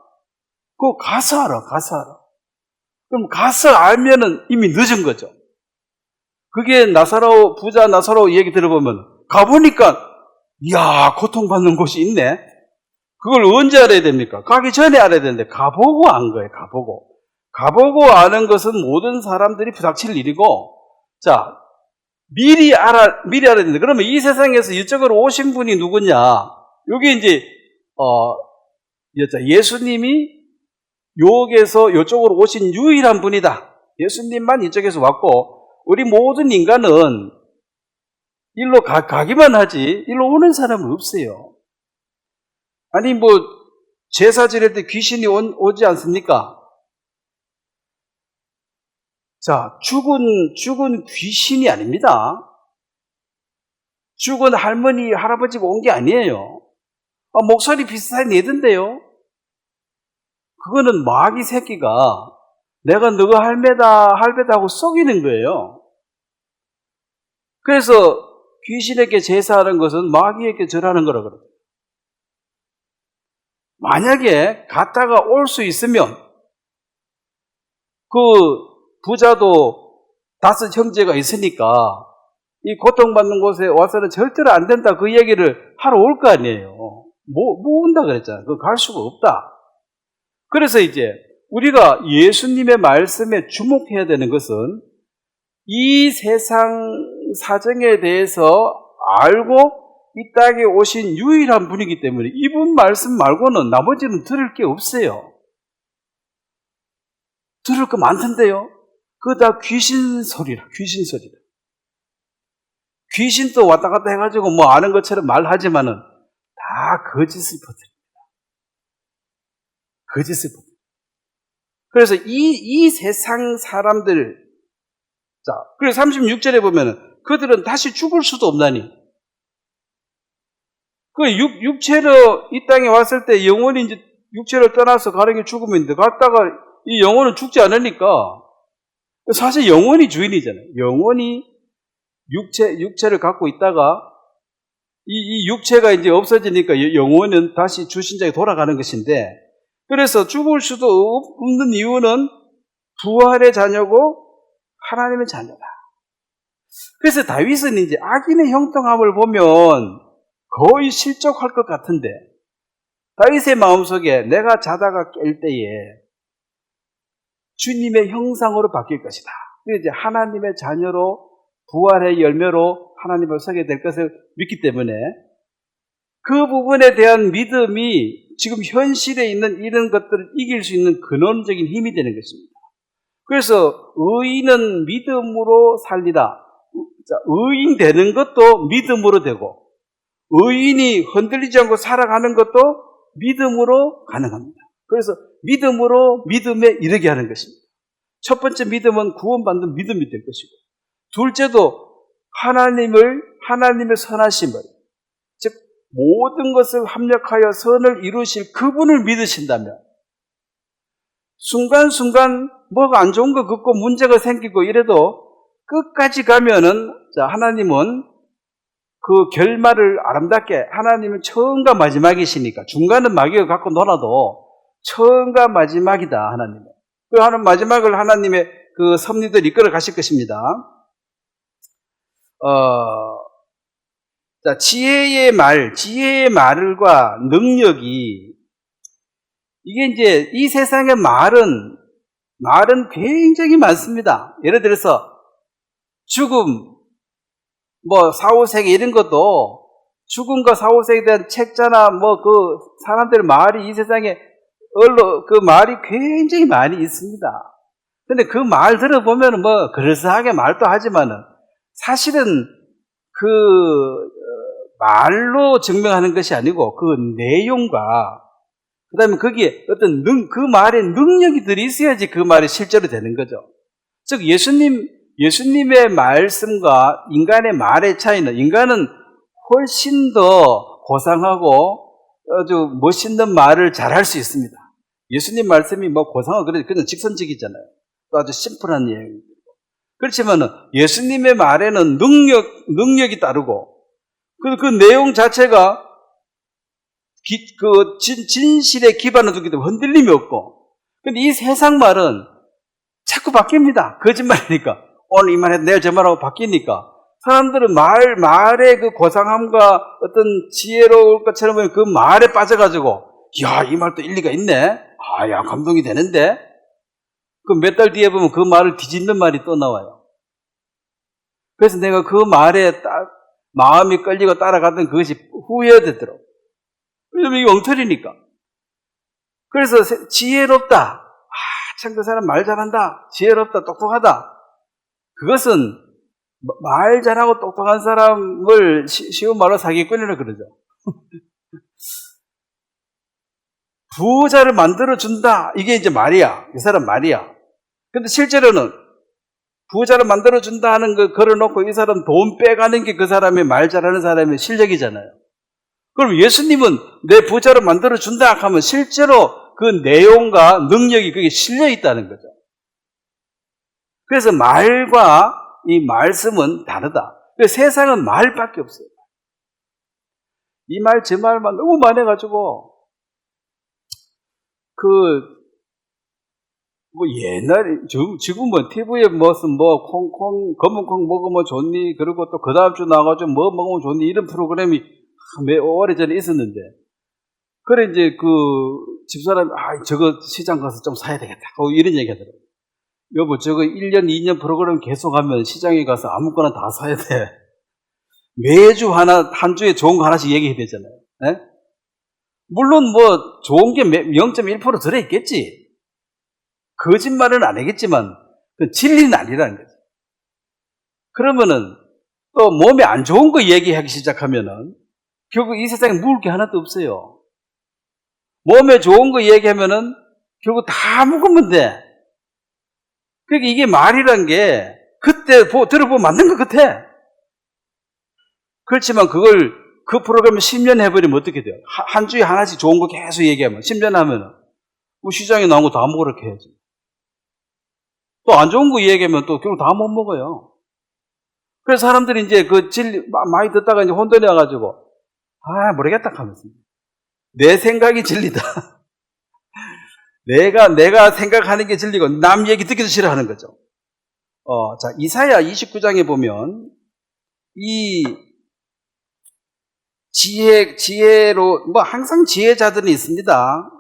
S1: 그거 가서 알아. 그럼 가서 알면은 이미 늦은 거죠. 그게 부자 나사로 얘기 들어보면 가보니까 이야, 고통받는 곳이 있네. 그걸 언제 알아야 됩니까? 가기 전에 알아야 되는데 가보고 안 거예요. 가보고 아는 것은 모든 사람들이 부닥칠 일이고, 자, 미리 알아야 되는데, 그러면 이 세상에서 이쪽으로 오신 분이 누구냐? 여기 이제 예수님이 여기에서 이쪽으로 오신 유일한 분이다. 예수님만 이쪽에서 왔고 우리 모든 인간은 일로 가기만 하지 일로 오는 사람은 없어요. 아니 제사 지낼 때 귀신이 오지 않습니까? 자, 죽은 귀신이 아닙니다. 죽은 할머니, 할아버지가 온 게 아니에요. 목소리 비슷하게 내던데요. 그거는 마귀 새끼가 내가 너가 할매다 하고 속이는 거예요. 그래서 귀신에게 제사하는 것은 마귀에게 절하는 거라 그래요. 만약에 갔다가 올 수 있으면 그 부자도 5 형제가 있으니까 이 고통받는 곳에 와서는 절대로 안 된다 그 얘기를 하러 올 거 아니에요. 뭐 온다 그랬잖아요. 그거 갈 수가 없다. 그래서 이제 우리가 예수님의 말씀에 주목해야 되는 것은 이 세상 사정에 대해서 알고 이 땅에 오신 유일한 분이기 때문에 이분 말씀 말고는 나머지는 들을 게 없어요. 들을 거 많던데요. 그거 다 귀신 소리라. 귀신도 왔다 갔다 해가지고 아는 것처럼 말하지만은 다 거짓을 퍼뜨립니다. 그래서 이 세상 사람들, 자, 그래서 36절에 보면은 그들은 다시 죽을 수도 없나니. 그 육체로 이 땅에 왔을 때 영혼이 이제 육체를 떠나서 가는 게 죽음인데 갔다가 이 영혼은 죽지 않으니까 사실 영혼이 주인이잖아요. 영혼이 육체를 갖고 있다가 이 육체가 이제 없어지니까 영혼은 다시 주신자에게 돌아가는 것인데, 그래서 죽을 수도 없는 이유는 부활의 자녀고 하나님의 자녀다. 그래서 다윗은 이제 악인의 형통함을 보면 거의 실족할 것 같은데, 다윗의 마음속에 내가 자다가 깰 때에 주님의 형상으로 바뀔 것이다. 이제 하나님의 자녀로 부활의 열매로 하나님을 서게 될 것을 믿기 때문에 그 부분에 대한 믿음이 지금 현실에 있는 이런 것들을 이길 수 있는 근원적인 힘이 되는 것입니다. 그래서 의인은 믿음으로 살리라. 의인 되는 것도 믿음으로 되고 의인이 흔들리지 않고 살아가는 것도 믿음으로 가능합니다. 그래서 믿음으로 믿음에 이르게 하는 것입니다. 첫 번째 믿음은 구원받는 믿음이 될 것이고, 둘째도 하나님의 선하심을, 즉 모든 것을 합력하여 선을 이루실 그분을 믿으신다면 순간순간 뭐가 안 좋은 거 긋고 문제가 생기고 이래도 끝까지 가면은, 자, 하나님은 그 결말을 아름답게, 하나님은 처음과 마지막이시니까, 중간은 마귀가 갖고 놀아도 처음과 마지막이다, 하나님은. 그 하는 마지막을 하나님의 그 섭리들 이끌어 가실 것입니다. 자, 지혜의 말과 능력이, 이게 이제 이 세상의 말은 굉장히 많습니다. 예를 들어서 죽음, 뭐 사후세계 이런 것도 죽음과 사후세계에 대한 책자나 뭐 그 사람들의 말이 이 세상에 그 말이 굉장히 많이 있습니다. 근데 그 말 들어보면 뭐 그럴싸하게 말도 하지만은 사실은 그 말로 증명하는 것이 아니고 그 내용과 그 다음에 거기에 어떤 그 말에 능력이 들어있어야지 그 말이 실제로 되는 거죠. 즉 예수님의 말씀과 인간의 말의 차이는, 인간은 훨씬 더 고상하고 아주 멋있는 말을 잘할 수 있습니다. 예수님 말씀이 뭐 고상하고 그냥 직선적이잖아요. 또 아주 심플한 내용입니다. 그렇지만 예수님의 말에는 능력이 따르고 그 내용 자체가 진실에 기반을 두기 때문에 흔들림이 없고, 근데 이 세상 말은 자꾸 바뀝니다. 거짓말이니까. 오늘 이 말해도 내일 저 말하고 바뀌니까. 사람들은 말의 그 고상함과 어떤 지혜로울 것처럼 그 말에 빠져가지고, 야, 이 말도 일리가 있네? 아, 야, 감동이 되는데? 그 몇 달 뒤에 보면 그 말을 뒤집는 말이 또 나와요. 그래서 내가 그 말에 마음이 끌리고 따라가던 그것이 후회되더라고. 왜냐면 이게 엉터리니까. 그래서 지혜롭다. 참 그 사람 말 잘한다. 지혜롭다. 똑똑하다. 그것은 말 잘하고 똑똑한 사람을 쉬운 말로 사기꾼이라 그러죠. 부자를 만들어준다. 이게 이제 말이야. 이 사람 말이야. 근데 실제로는 부자를 만들어준다 하는 거 걸어놓고 이 사람 돈 빼가는 게 그 사람의 말 잘하는 사람의 실력이잖아요. 그럼 예수님은 내 부자를 만들어준다 하면 실제로 그 내용과 능력이 그게 실려 있다는 거죠. 그래서 말과 이 말씀은 다르다. 세상은 말밖에 없어요. 이 말, 저 말만 너무 많아가지고, 옛날에, 지금 뭐, TV에 무슨 검은 콩 먹으면 좋니? 그리고 또 그 다음 주 나와가지고 뭐 먹으면 좋니? 이런 프로그램이 오래전에 있었는데, 그래, 이제 집사람이, 저거 시장 가서 좀 사야 되겠다. 이런 얘기 하더라고요. 여보, 저거 1년, 2년 프로그램 계속 하면 시장에 가서 아무거나 다 사야 돼. 매주 한 주에 좋은 거 하나씩 얘기해야 되잖아요. 네? 물론 뭐, 좋은 게 0.1% 들어있겠지. 거짓말은 안 하겠지만, 그 진리는 아니라는 거죠. 그러면은, 또 몸에 안 좋은 거 얘기하기 시작하면은, 결국 이 세상에 먹을 게 하나도 없어요. 몸에 좋은 거 얘기하면은, 결국 다 먹으면 돼. 그러니까 이게 말이란 게 그때 들어보면 맞는 것 같아. 그렇지만 그 프로그램을 10년 해버리면 어떻게 돼요? 한 주에 하나씩 좋은 거 계속 얘기하면 10년 하면은 뭐 시장에 나온 거 다 먹으라고 해야지. 또 안 좋은 거 얘기하면 또 결국 다 못 먹어요. 그래서 사람들이 이제 그 진리 많이 듣다가 이제 혼돈이 와가지고 모르겠다 하면서 내 생각이 진리다. 내가 생각하는 게 진리고 남 얘기 듣기도 싫어하는 거죠. 자, 이사야 29장에 보면 이 지혜로 뭐 항상 지혜자들이 있습니다.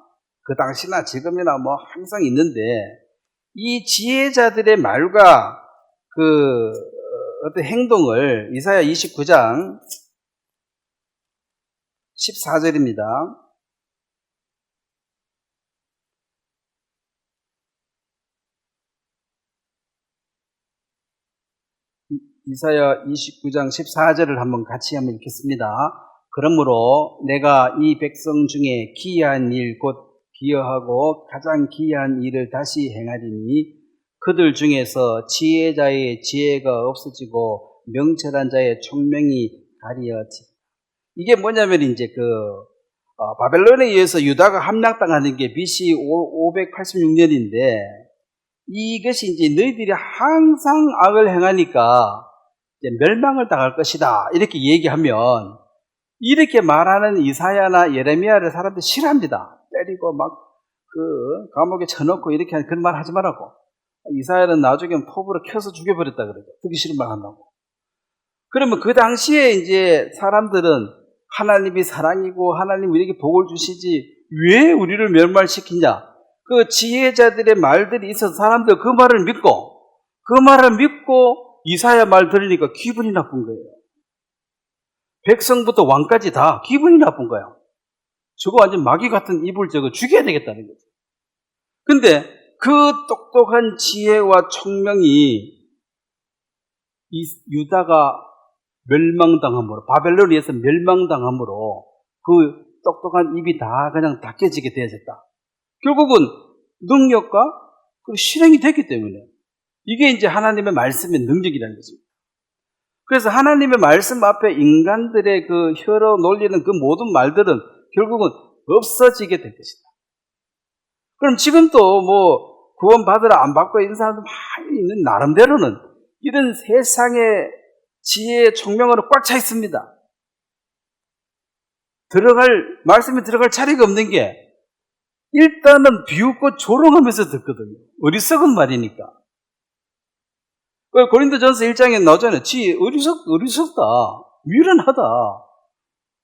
S1: 그 당시나 지금이나 뭐 항상 있는데 이 지혜자들의 말과 어떤 행동을 이사야 29장 14절입니다. 이사야 29장 14절을 한번 같이 한번 읽겠습니다. 그러므로 내가 이 백성 중에 기이한 일 곧 기여하고 가장 기이한 일을 다시 행하리니 그들 중에서 지혜자의 지혜가 없어지고 명철한 자의 총명이 가리어지리라. 이게 뭐냐면 이제 바벨론에 의해서 유다가 함락당하는 게 BC 586년인데 이것이 이제 너희들이 항상 악을 행하니까 이제 멸망을 당할 것이다. 이렇게 얘기하면 이렇게 말하는 이사야나 예레미야를 사람들이 싫어합니다. 때리고 막 감옥에 쳐넣고 이렇게 하는 그런 말 하지 말라고. 이사야는 나중에 포부로 켜서 죽여버렸다 그러죠. 듣기 싫은 말 한다고. 그러면 그 당시에 이제 사람들은 하나님이 사랑이고 하나님 우리에게 복을 주시지 왜 우리를 멸망시키냐? 그 지혜자들의 말들이 있어서 사람들 그 말을 믿고 이사야 말 들으니까 기분이 나쁜 거예요. 백성부터 왕까지 다 기분이 나쁜 거예요. 저거 완전 마귀 같은 이불 저거 죽여야 되겠다는 거죠. 근데 그 똑똑한 지혜와 총명이 유다가 멸망당함으로, 바벨론에 의해서 멸망당함으로 그 똑똑한 입이 다 그냥 닫혀지게 되어졌다. 결국은 능력과 그 실행이 됐기 때문에 이게 이제 하나님의 말씀의 능력이라는 것입니다. 그래서 하나님의 말씀 앞에 인간들의 그 혀로 놀리는 그 모든 말들은 결국은 없어지게 될 것이다. 그럼 지금도 뭐 구원받으라 안 받고 있는 사람들 많이 있는 나름대로는 이런 세상의 지혜의 총명으로 꽉 차 있습니다. 말씀이 들어갈 자리가 없는 게 일단은 비웃고 조롱하면서 듣거든요. 어리석은 말이니까. 고린도전서 1장에 나오잖아요. 어리석다. 미련하다.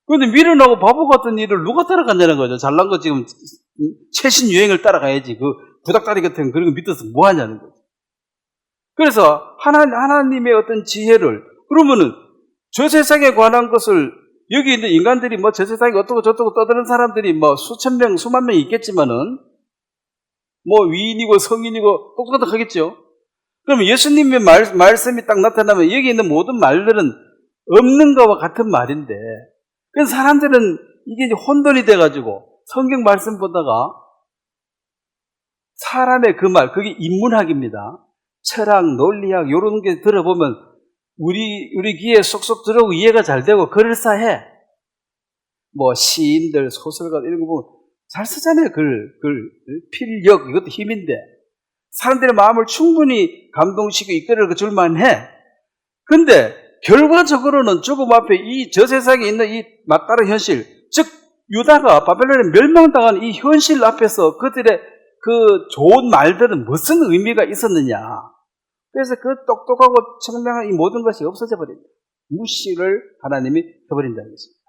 S1: 그런데 미련하고 바보 같은 일을 누가 따라간다는 거죠. 잘난 거 지금 최신 유행을 따라가야지. 그 구닥다리 같은 그런 거 믿어서 뭐 하냐는 거죠. 그래서 하나님의 어떤 지혜를 그러면은 저 세상에 관한 것을 여기 있는 인간들이 뭐 저 세상에 어떻고 저떻고 떠드는 사람들이 뭐 수천 명, 수만 명 있겠지만은 뭐 위인이고 성인이고 똑똑하겠죠. 그러면 예수님의 말씀이 딱 나타나면 여기 있는 모든 말들은 없는 거와 같은 말인데 그래서 사람들은 이게 이제 혼돈이 돼가지고 성경 말씀 보다가 사람의 그 말, 그게 인문학입니다. 철학, 논리학 이런 게 들어보면 우리 귀에 쏙쏙 들어오고 이해가 잘 되고 그럴싸해. 뭐 시인들, 소설가 이런 거 보면 잘 쓰잖아요. 필력 이것도 힘인데 사람들의 마음을 충분히 감동시키고 이끌어 줄만 해. 근데 결과적으로는 조금 앞에 저 세상에 있는 이 막다른 현실, 즉 유다가 바벨론에 멸망당한 이 현실 앞에서 그들의 그 좋은 말들은 무슨 의미가 있었느냐. 그래서 그 똑똑하고 청명한 이 모든 것이 없어져 버립니다. 무시를 하나님이 해버린다는 것입니다.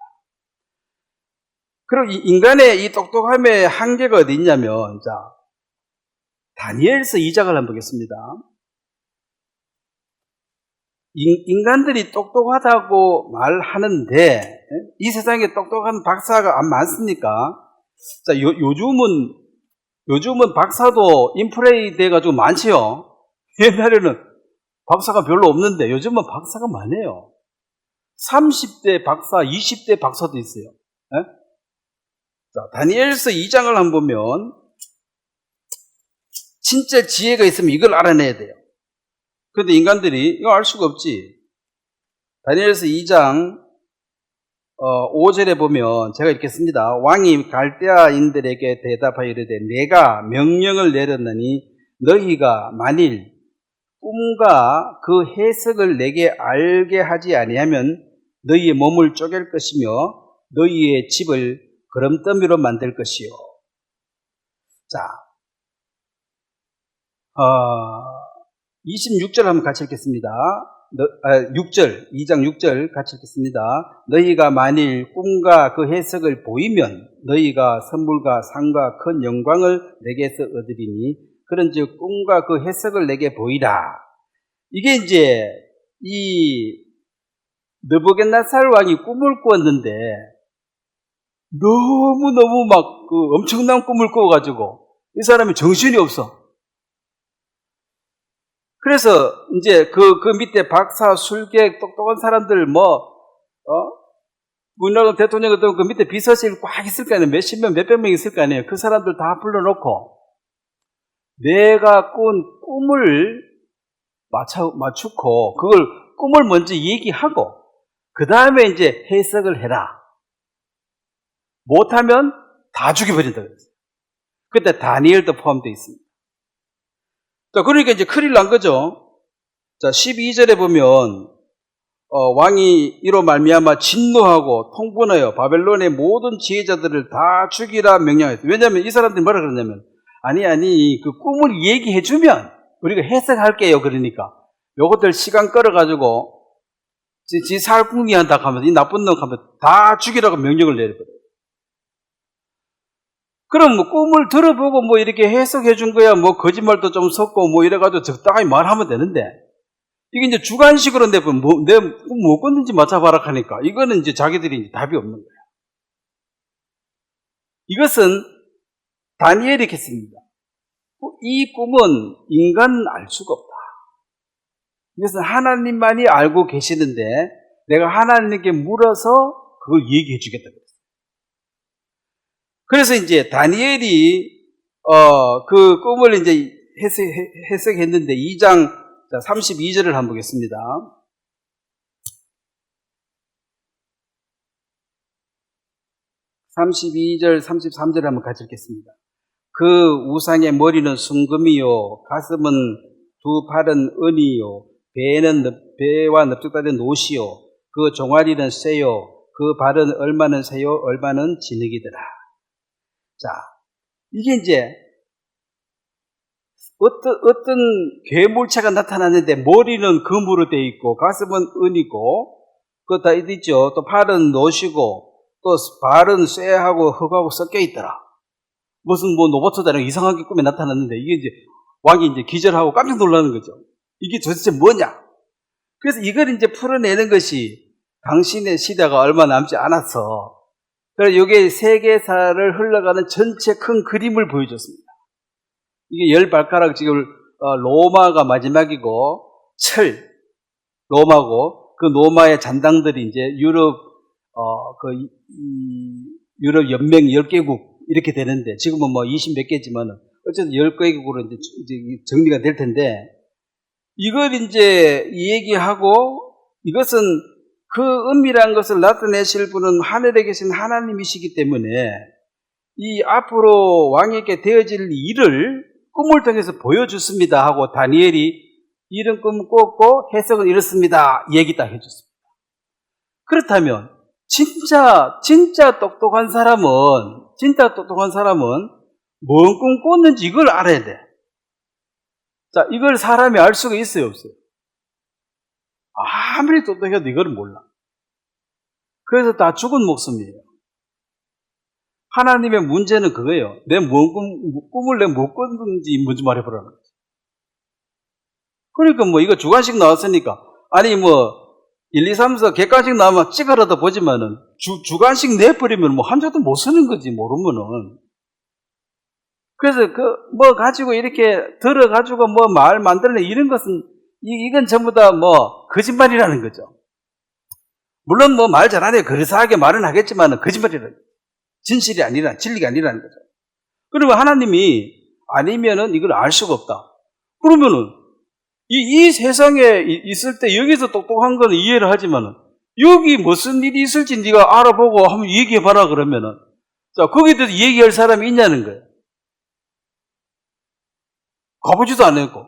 S1: 그리고 이 인간의 이 똑똑함의 한계가 어디 있냐면, 자, 다니엘서 2장을 한번 보겠습니다. 인간들이 똑똑하다고 말하는데, 이 세상에 똑똑한 박사가 안 많습니까? 자, 요즘은 박사도 인플레이 돼가지고 많지요? 옛날에는 박사가 별로 없는데 요즘은 박사가 많아요. 30대 박사, 20대 박사도 있어요. 네? 자, 다니엘서 2장을 한번 보면 진짜 지혜가 있으면 이걸 알아내야 돼요. 그런데 인간들이 이거 알 수가 없지. 다니엘서 2장 5절에 보면 제가 이렇게 씁니다. 왕이 갈대아인들에게 대답하여 이르되 내가 명령을 내렸느니 너희가 만일 꿈과 그 해석을 내게 알게 하지 아니하면 너희의 몸을 쪼갤 것이며 너희의 집을 거름더미로 만들 것이요. 자, 26절 한번 같이 읽겠습니다. 6절, 2장 6절 같이 읽겠습니다. 너희가 만일 꿈과 그 해석을 보이면 너희가 선물과 상과 큰 영광을 내게서 얻으리니 그런즉 꿈과 그 해석을 내게 보이라. 이게 이제 이 느부갓네살 왕이 꿈을 꾸었는데 너무너무 막 그 엄청난 꿈을 꾸어가지고 이 사람이 정신이 없어. 그래서 이제 그 밑에 박사, 술객, 똑똑한 사람들 우리나라 대통령 같은 그 밑에 비서실 꽉 있을 거 아니에요. 몇십 명, 몇백 명 있을 거 아니에요. 그 사람들 다 불러놓고 내가 꾼 꿈을 맞추고 그걸 꿈을 먼저 얘기하고 그 다음에 이제 해석을 해라. 못하면 다 죽여버린다 그랬어요. 그때 다니엘도 포함되어 있습니다. 자, 그러니까 이제 큰일 난 거죠. 자, 12절에 보면 왕이 이로 말미암아 진노하고 통분하여 바벨론의 모든 지혜자들을 다 죽이라 명령했어요. 왜냐하면 이 사람들이 뭐라 그러냐면 아니 그 꿈을 얘기해주면 우리가 해석할게요. 그러니까 요것들 시간 끌어가지고 지 살궁리 한다 하면서 이 나쁜 놈 하면 다 죽이라고 명령을 내려버려요. 그럼 뭐 꿈을 들어보고 뭐 이렇게 해석해 준 거야 뭐 거짓말도 좀 섞고 뭐 이래가지고 적당히 말하면 되는데 이게 이제 주관식으로 내 꿈 뭐 꿨는지 맞춰봐라 하니까 이거는 이제 자기들이 이제 답이 없는 거야. 이것은 다니엘이 했습니다. 이 꿈은 인간은 알 수가 없다. 이것은 하나님만이 알고 계시는데 내가 하나님께 물어서 그걸 얘기해 주겠다 그랬어요. 그래서 이제 다니엘이 그 꿈을 이제 해석했는데 2장 32절을 한번 보겠습니다. 32절, 33절 한번 같이 읽겠습니다. 그 우상의 머리는 순금이요, 가슴은 두 팔은 은이요, 배와 넓적다리는 노시요, 그 종아리는 쇠요, 그 발은 얼마는 새요, 얼마는 진흙이더라. 자, 이게 이제 어떤 괴물체가 나타났는데 머리는 금으로 되어 있고 가슴은 은이고 그거 다 있죠. 또 팔은 노시고 또 발은 쇠하고 흙하고 섞여 있더라. 무슨 뭐 로봇이다라는 이상하게 꿈에 나타났는데 이게 이제 왕이 이제 기절하고 깜짝 놀라는 거죠. 이게 도대체 뭐냐? 그래서 이걸 이제 풀어내는 것이 당신의 시대가 얼마 남지 않았어. 그래서 이게 세계사를 흘러가는 전체 큰 그림을 보여줬습니다. 이게 10발가락 지금 로마가 마지막이고 로마고 그 로마의 잔당들이 이제 유럽 유럽 연맹 10개국 이렇게 되는데 지금은 뭐 20몇 개지만은 어쨌든 10개국으로 이제 정리가 될 텐데 이걸 이제 얘기하고 이것은 그 은밀한 것을 나타내실 분은 하늘에 계신 하나님이시기 때문에 이 앞으로 왕에게 되어질 일을 꿈을 통해서 보여줬습니다 하고 다니엘이 이런 꿈을 꿨고 해석은 이렇습니다 얘기 딱 해줬습니다. 그렇다면 진짜 똑똑한 사람은 뭔 꿈 꿨는지 이걸 알아야 돼. 자, 이걸 사람이 알 수가 있어요, 없어요? 아무리 똑똑해도 이걸 몰라. 그래서 다 죽은 목숨이에요. 하나님의 문제는 그거예요. 꿈을 내가 못 꿨는지 먼저 말해보라는 거죠. 그러니까 뭐 이거 주관식 나왔으니까 아니 뭐 1, 2, 3, 4 객관식 나오면 찍어라도 보지만은 주관식 내버리면 뭐 한 줄도 못 쓰는 거지 모르면은. 그래서 뭐 가지고 이렇게 들어가지고 뭐 말 만들어내 이런 것은 이건 전부 다 뭐 거짓말이라는 거죠. 물론 뭐 말 잘하네 그래서하게 말은 하겠지만은 거짓말이라는 거죠. 진실이 아니라 진리가 아니라는 거죠. 그러면 하나님이 아니면은 이걸 알 수가 없다. 그러면은 이 세상에 있을 때 여기서 똑똑한 건 이해를 하지만은 여기 무슨 일이 있을지 네가 알아보고 한번 얘기해봐라 그러면은 자 거기에 대해서 얘기할 사람이 있냐는 거예요. 가보지도 않았고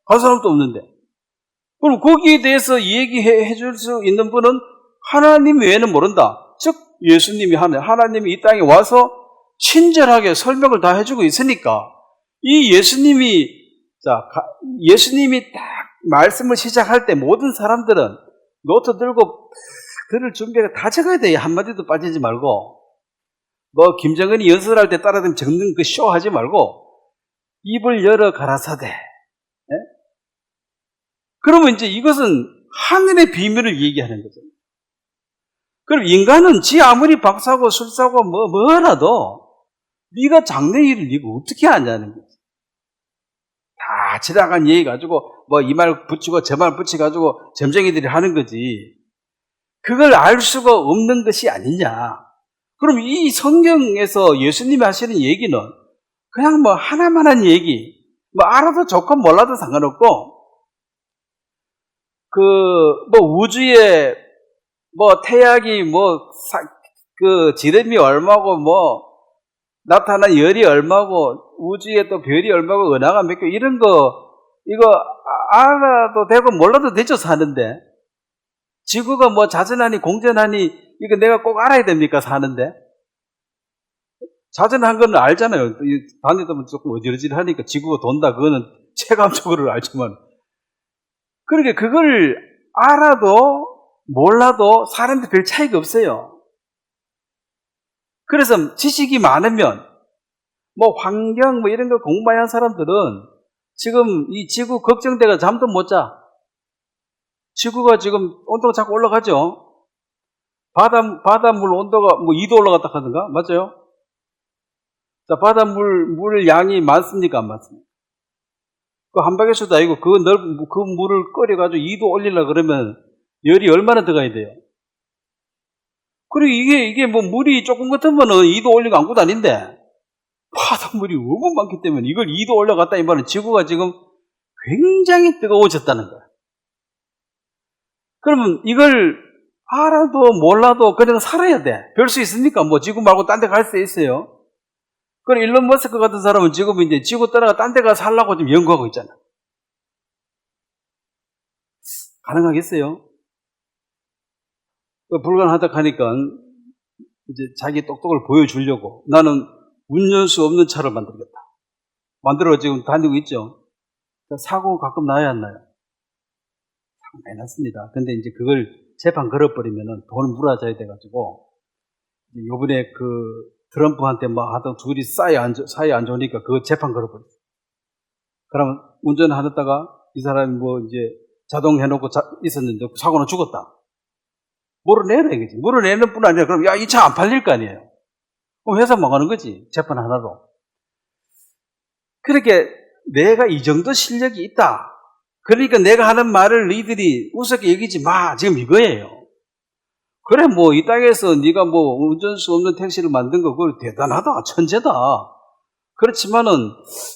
S1: 간 사람도 없는데 그럼 거기에 대해서 얘기해 줄 수 있는 분은 하나님 외에는 모른다. 즉 예수님이 하나님이 이 땅에 와서 친절하게 설명을 다 해주고 있으니까 이 예수님이 딱 말씀을 시작할 때 모든 사람들은 노트 들고 들을 준비가 다 적어야 돼. 한마디도 빠지지 말고 뭐 김정은이 연설할 때 따라다니면 적는 그 쇼 하지 말고 입을 열어 가라사대. 그러면 이제 이것은 하늘의 비밀을 얘기하는 거죠. 그럼 인간은 지 아무리 박사고 술사고 뭐라도 네가 장래일을 네가 어떻게 아냐는 거지. 다 지나간 얘기 가지고 뭐 이 말 붙이고 저 말 붙여가지고 점쟁이들이 하는 거지. 그걸 알 수가 없는 것이 아니냐. 그럼 이 성경에서 예수님이 하시는 얘기는 그냥 뭐 하나만 한 얘기, 뭐 알아도 좋고 몰라도 상관없고 뭐 우주에 뭐 태양이 그 지름이 얼마고 나타난 열이 얼마고 우주에 또 별이 얼마고 은하가 몇 개 이런 거 이거 알아도 되고 몰라도 되죠, 사는데. 지구가 뭐 자전하니 공전하니 이거 내가 꼭 알아야 됩니까, 사는데? 자전한 건 알잖아요. 다니다 보면 조금 어지러지하니까 지구가 돈다. 그거는 체감적으로 알지만. 그러니까 그걸 알아도 몰라도 사람들 별 차이가 없어요. 그래서 지식이 많으면 뭐 환경 뭐 이런 거 공부 많이 한 사람들은 지금 이 지구 걱정돼가 잠도 못 자. 지구가 지금 온도가 자꾸 올라가죠. 바닷물 온도가 뭐 2도 올라갔다 하던가? 맞아요? 자, 바닷물 양이 많습니까? 안 많습니까? 그 한바퀴수도 아니고 그 물을 끓여가지고 2도 올리려고 그러면 열이 얼마나 들어가야 돼요? 그리고 이게 뭐 물이 조금 같으면은 2도 올리고 아무것도 아닌데 바닷물이 너무 많기 때문에 이걸 2도 올려갔다 이 말은 지구가 지금 굉장히 뜨거워졌다는 거야. 그러면 이걸 알아도 몰라도 그냥 살아야 돼. 별 수 있습니까? 뭐 지구 말고 딴 데 갈 수 있어요. 그럼 일론 머스크 같은 사람은 지금 이제 지구 떠나가 딴 데 가서 살라고 지금 연구하고 있잖아. 가능하겠어요? 불가능하다 하니까 이제 자기 똑똑을 보여주려고 나는 운전수 없는 차를 만들겠다. 만들어 지금 다니고 있죠. 사고 가끔 나야 안 나요? 사고 많이 났습니다. 근데 이제 그걸 재판 걸어버리면은 돈 물어줘야 돼가지고 요번에 그 트럼프한테 뭐 하던 둘이 사이 안 좋으니까 그거 재판 걸어버렸어요. 그러면 운전하다가 이 사람이 뭐 이제 자동 해놓고 있었는데 사고는 죽었다. 물어내라 이거지. 물어내는 뿐 아니라 그럼 야, 이 차 안 팔릴 거 아니에요. 그럼 회사 망하는 거지. 재판 하나로. 그렇게 내가 이 정도 실력이 있다. 그러니까 내가 하는 말을 너희들이 우습게 여기지 마. 지금 이거예요. 그래 뭐 이 땅에서 네가 뭐 운전수 없는 택시를 만든 거 그거 대단하다. 천재다. 그렇지만은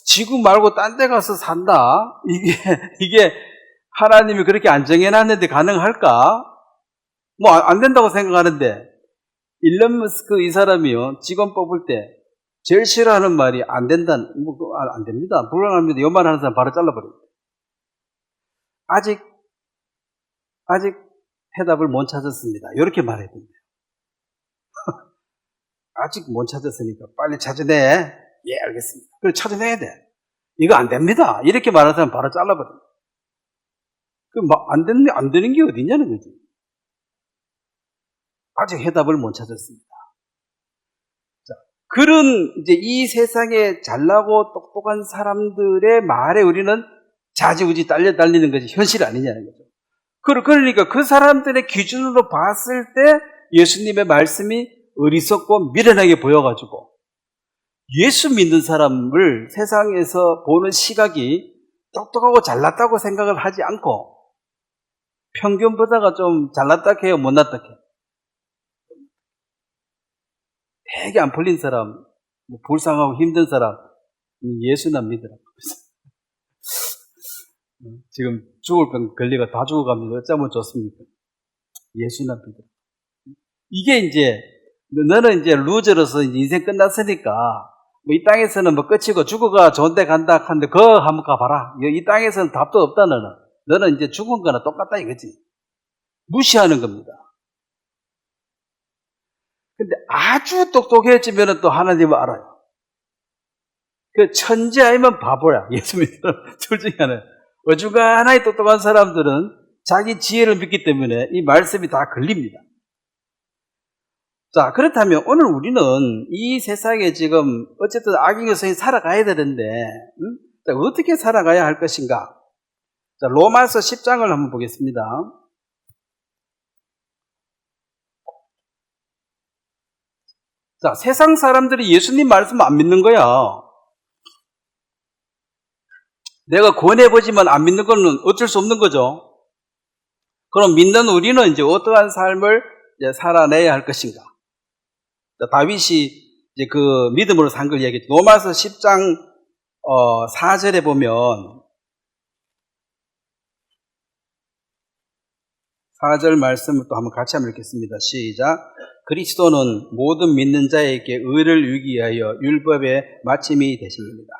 S1: 지구 말고 딴 데 가서 산다. 이게 하나님이 그렇게 안 정해놨는데 가능할까? 뭐 안 된다고 생각하는데 일론 머스크 이 사람이요 직원 뽑을 때 제일 싫어하는 말이 안 된다는 안 됩니다. 불가능합니다. 요 말 하는 사람 바로 잘라버립니다. 아직 해답을 못 찾았습니다. 이렇게 말해야 됩니다. 아직 못 찾았으니까 빨리 찾아내. 예, 알겠습니다. 그래 찾아내야 돼. 이거 안 됩니다. 이렇게 말하는 사람 바로 잘라버립니다. 안 되는 게 어디냐는 거지. 아직 해답을 못 찾았습니다. 자, 그런 이제 이 세상에 잘나고 똑똑한 사람들의 말에 우리는 자지우지 달리는 것이 현실 아니냐는 거죠. 그러니까 그 사람들의 기준으로 봤을 때 예수님의 말씀이 어리석고 미련하게 보여가지고 예수 믿는 사람을 세상에서 보는 시각이 똑똑하고 잘났다고 생각을 하지 않고 평균보다가 좀 잘났다 해요, 못났다 해요? 되게 안 풀린 사람, 불쌍하고 힘든 사람, 예수나 믿으라. 지금 죽을 병 걸리가 다 죽어갑니다. 어쩌면 좋습니까? 예수나 믿으라. 이게 이제, 너는 이제 루저로서 인생 끝났으니까, 뭐 이 땅에서는 뭐 끝이고 죽어가 좋은 데 간다 하는데, 그거 한번 가봐라. 이 땅에서는 답도 없다, 너는. 너는 이제 죽은 거나 똑같다, 이거지. 무시하는 겁니다. 근데 아주 똑똑해지면 또 하나님을 알아요. 그 천재 아니면 바보야. 예수 믿는 둘 중에 하나. 어중간하게 똑똑한 사람들은 자기 지혜를 믿기 때문에 이 말씀이 다 걸립니다. 자, 그렇다면 오늘 우리는 이 세상에 지금 어쨌든 악인 여성이 살아가야 되는데 자, 어떻게 살아가야 할 것인가? 자, 로마서 10장을 한번 보겠습니다. 자, 세상 사람들이 예수님 말씀 안 믿는 거야. 내가 권해보지만 안 믿는 거는 어쩔 수 없는 거죠. 그럼 믿는 우리는 이제 어떠한 삶을 이제 살아내야 할 것인가? 자, 다윗이 이제 그 믿음으로 산 걸 얘기했죠. 로마서 10장 4절에 보면 4절 말씀을 또 한번 같이 한번 읽겠습니다. 시작. 그리스도는 모든 믿는 자에게 의를 유기하여 율법의 마침이 되십니다.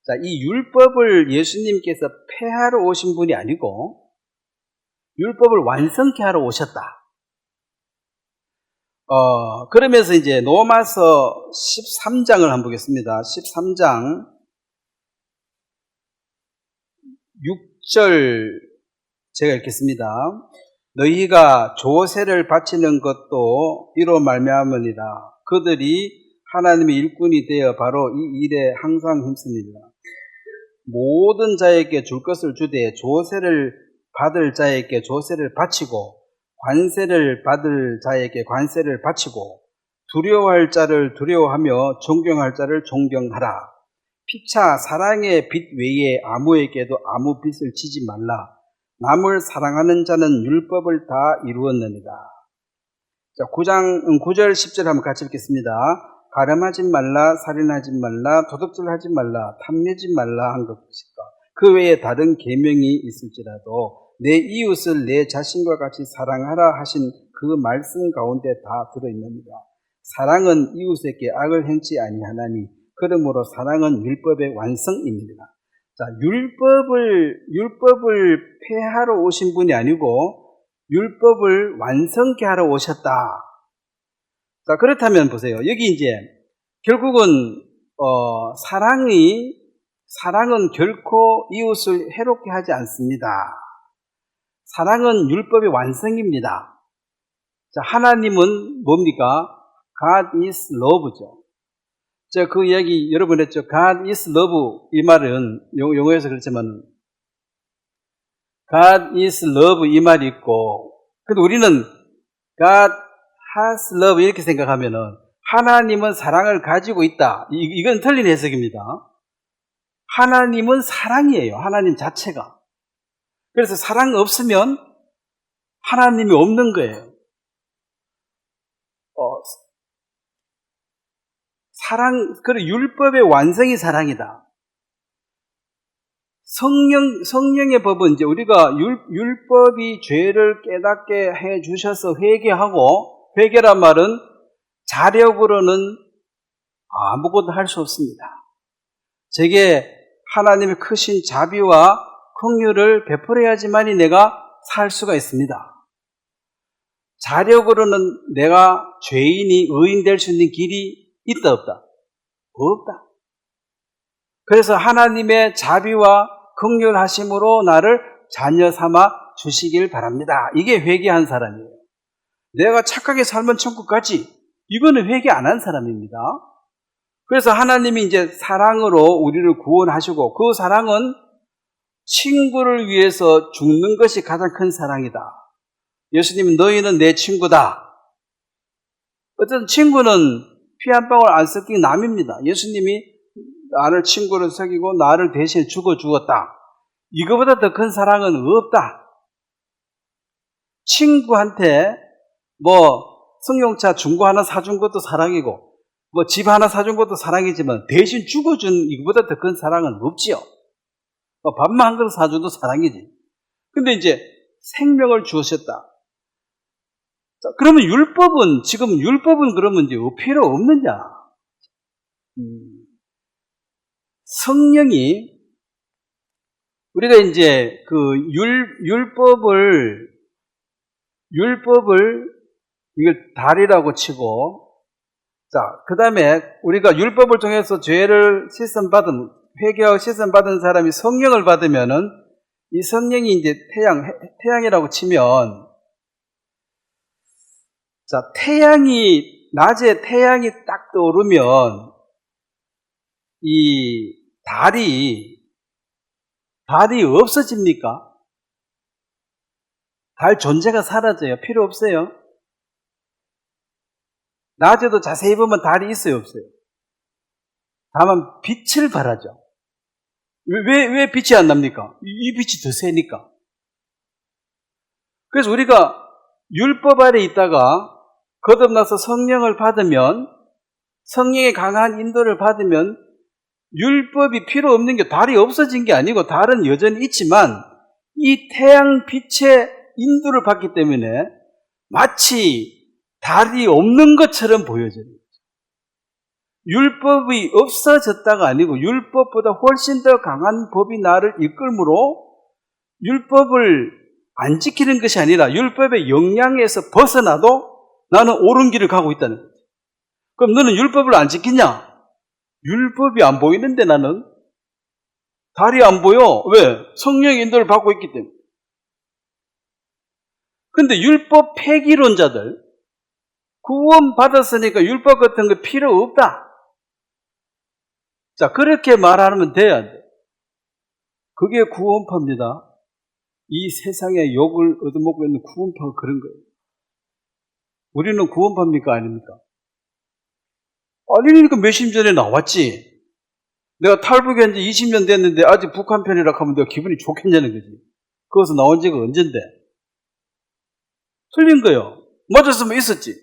S1: 자, 이 율법을 예수님께서 폐하러 오신 분이 아니고 율법을 완성케 하러 오셨다. 그러면서 이제 로마서 13장을 한번 보겠습니다. 13장 6절 제가 읽겠습니다. 너희가 조세를 바치는 것도 이로 말미암으니라. 그들이 하나님의 일꾼이 되어 바로 이 일에 항상 힘씁니다. 모든 자에게 줄 것을 주되 조세를 받을 자에게 조세를 바치고 관세를 받을 자에게 관세를 바치고 두려워할 자를 두려워하며 존경할 자를 존경하라. 피차 사랑의 빛 외에 아무에게도 아무 빚을 지지 말라. 남을 사랑하는 자는 율법을 다 이루었느니라. 자, 9절 10절 한번 같이 읽겠습니다. 가늠하지 말라, 살인하지 말라, 도둑질하지 말라, 탐내지 말라 한 것일까. 그 외에 다른 계명이 있을지라도 내 이웃을 내 자신과 같이 사랑하라 하신 그 말씀 가운데 다 들어있느니라. 사랑은 이웃에게 악을 행치 아니하나니 그러므로 사랑은 율법의 완성입니다. 자, 율법을 폐하러 오신 분이 아니고 율법을 완성케 하러 오셨다. 자, 그렇다면 보세요. 여기 이제 결국은 사랑은 결코 이웃을 해롭게 하지 않습니다. 사랑은 율법의 완성입니다. 자, 하나님은 뭡니까? God is love죠. 제가 그 이야기 여러 번 했죠. God is love 이 말은 영어에서 그렇지만 God is love 이 말이 있고, 근데 우리는 God has love 이렇게 생각하면은 하나님은 사랑을 가지고 있다. 이건 틀린 해석입니다. 하나님은 사랑이에요. 하나님 자체가. 그래서 사랑 없으면 하나님이 없는 거예요. 그리고 율법의 완성이 사랑이다. 성령의 법은 이제 우리가 율법이 죄를 깨닫게 해 주셔서 회개하고, 회개란 말은 자력으로는 아무것도 할 수 없습니다. 제게 하나님의 크신 자비와 긍휼을 베풀어야지만이 내가 살 수가 있습니다. 자력으로는 내가 죄인이 의인 될 수 있는 길이 있다 없다? 없다. 그래서 하나님의 자비와 긍휼하심으로 나를 자녀 삼아 주시길 바랍니다. 이게 회개한 사람이에요. 내가 착하게 살면 천국 가지. 이거는 회개 안 한 사람입니다. 그래서 하나님이 이제 사랑으로 우리를 구원하시고, 그 사랑은 친구를 위해서 죽는 것이 가장 큰 사랑이다. 예수님은 너희는 내 친구다. 어떤 친구는 피 한 방울 안 섞인 남입니다. 예수님이 나를 친구로 사귀고 나를 대신 죽어 주었다. 이거보다 더 큰 사랑은 없다. 친구한테 승용차 중고 하나 사준 것도 사랑이고, 집 하나 사준 것도 사랑이지만 대신 죽어준 이거보다 더 큰 사랑은 없지요. 밥만 한 그릇 사줘도 사랑이지. 근데 이제 생명을 주셨다. 자, 그러면 율법은 그러면 이제 필요 없느냐? 성령이, 우리가 이제 그 율법을 이걸 달이라고 치고, 자, 그 다음에 우리가 율법을 통해서 죄를 회개하고 씻음받은 사람이 성령을 받으면은, 이 성령이 이제 태양이라고 치면, 자, 낮에 태양이 딱 떠오르면, 이 달이 없어집니까? 달 존재가 사라져요? 필요 없어요? 낮에도 자세히 보면 달이 있어요, 없어요? 다만 빛을 발하죠. 왜 빛이 안 납니까? 이 빛이 더 세니까. 그래서 우리가 율법 아래 있다가 거듭나서 성령을 받으면, 성령의 강한 인도를 받으면 율법이 필요 없는 게, 달이 없어진 게 아니고 달은 여전히 있지만 이 태양 빛의 인도를 받기 때문에 마치 달이 없는 것처럼 보여져요. 율법이 없어졌다가 아니고 율법보다 훨씬 더 강한 법이 나를 이끌므로 율법을 안 지키는 것이 아니라 율법의 영향에서 벗어나도 나는 옳은 길을 가고 있다는 거죠. 그럼 너는 율법을 안 지키냐? 율법이 안 보이는데 나는 달이 안 보여. 왜? 성령의 인도를 받고 있기 때문에. 근데 율법 폐기론자들, 구원 받았으니까 율법 같은 거 필요 없다. 자, 그렇게 말하면 돼야 돼. 그게 구원파입니다. 이 세상에 욕을 얻어먹고 있는 구원파가 그런 거예요. 우리는 구원파입니까? 아닙니까? 아니니까 몇십 전에 나왔지. 내가 탈북한 지 20년 됐는데 아직 북한 편이라 하면 내가 기분이 좋겠냐는 거지. 거기서 나온 지가 언젠데. 틀린 거예요. 맞았으면 있었지.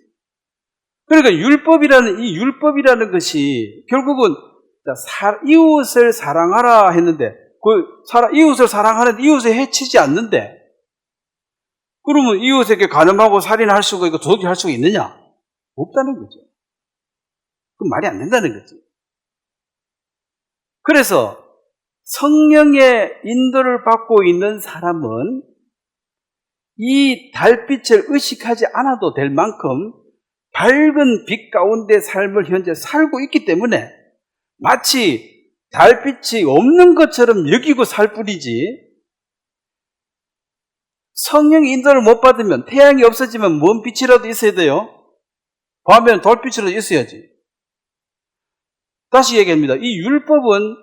S1: 그러니까 이 율법이라는 것이 결국은 이웃을 사랑하라 했는데 이웃을 사랑하는데 이웃을 해치지 않는데 그러면 이웃에게 간음하고 살인할 수가 있고 도둑질 수가 있느냐? 없다는 거죠. 그건 말이 안 된다는 거지. 그래서 성령의 인도를 받고 있는 사람은 이 달빛을 의식하지 않아도 될 만큼 밝은 빛 가운데 삶을 현재 살고 있기 때문에 마치 달빛이 없는 것처럼 여기고 살 뿐이지 성령의 인도를 못 받으면 태양이 없어지면 뭔 빛이라도 있어야 돼요? 밤에는 돌빛이라도 있어야지. 다시 얘기합니다. 이 율법은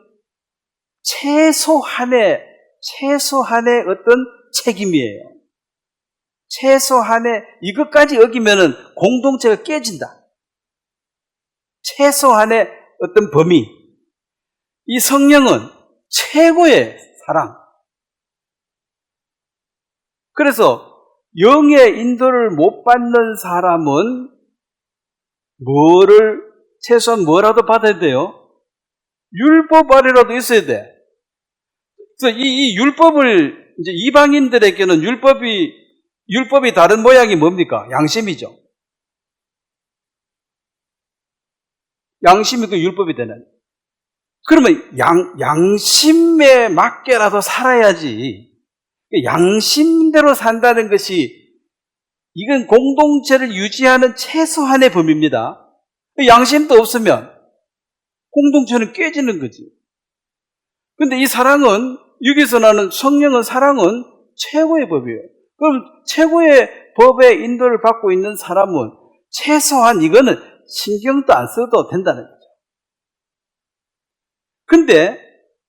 S1: 최소한의 어떤 책임이에요. 최소한의 이것까지 어기면은 공동체가 깨진다. 최소한의 어떤 범위. 이 성령은 최고의 사랑. 그래서 영의 인도를 못 받는 사람은 최소한 뭐라도 받아야 돼요? 율법 아래라도 있어야 돼. 그래서 이 율법을 이제 이방인들에게는 율법이 다른 모양이 뭡니까? 양심이죠. 양심이 그 율법이 되는. 그러면 양심에 맞게라도 살아야지. 양심대로 산다는 것이 이건 공동체를 유지하는 최소한의 범위입니다. 양심도 없으면 공동체는 깨지는 거지. 근데 이 사랑은 여기서 나는 성령은 사랑은 최고의 법이에요. 그럼 최고의 법의 인도를 받고 있는 사람은 최소한 이거는 신경도 안 써도 된다는 거죠. 근데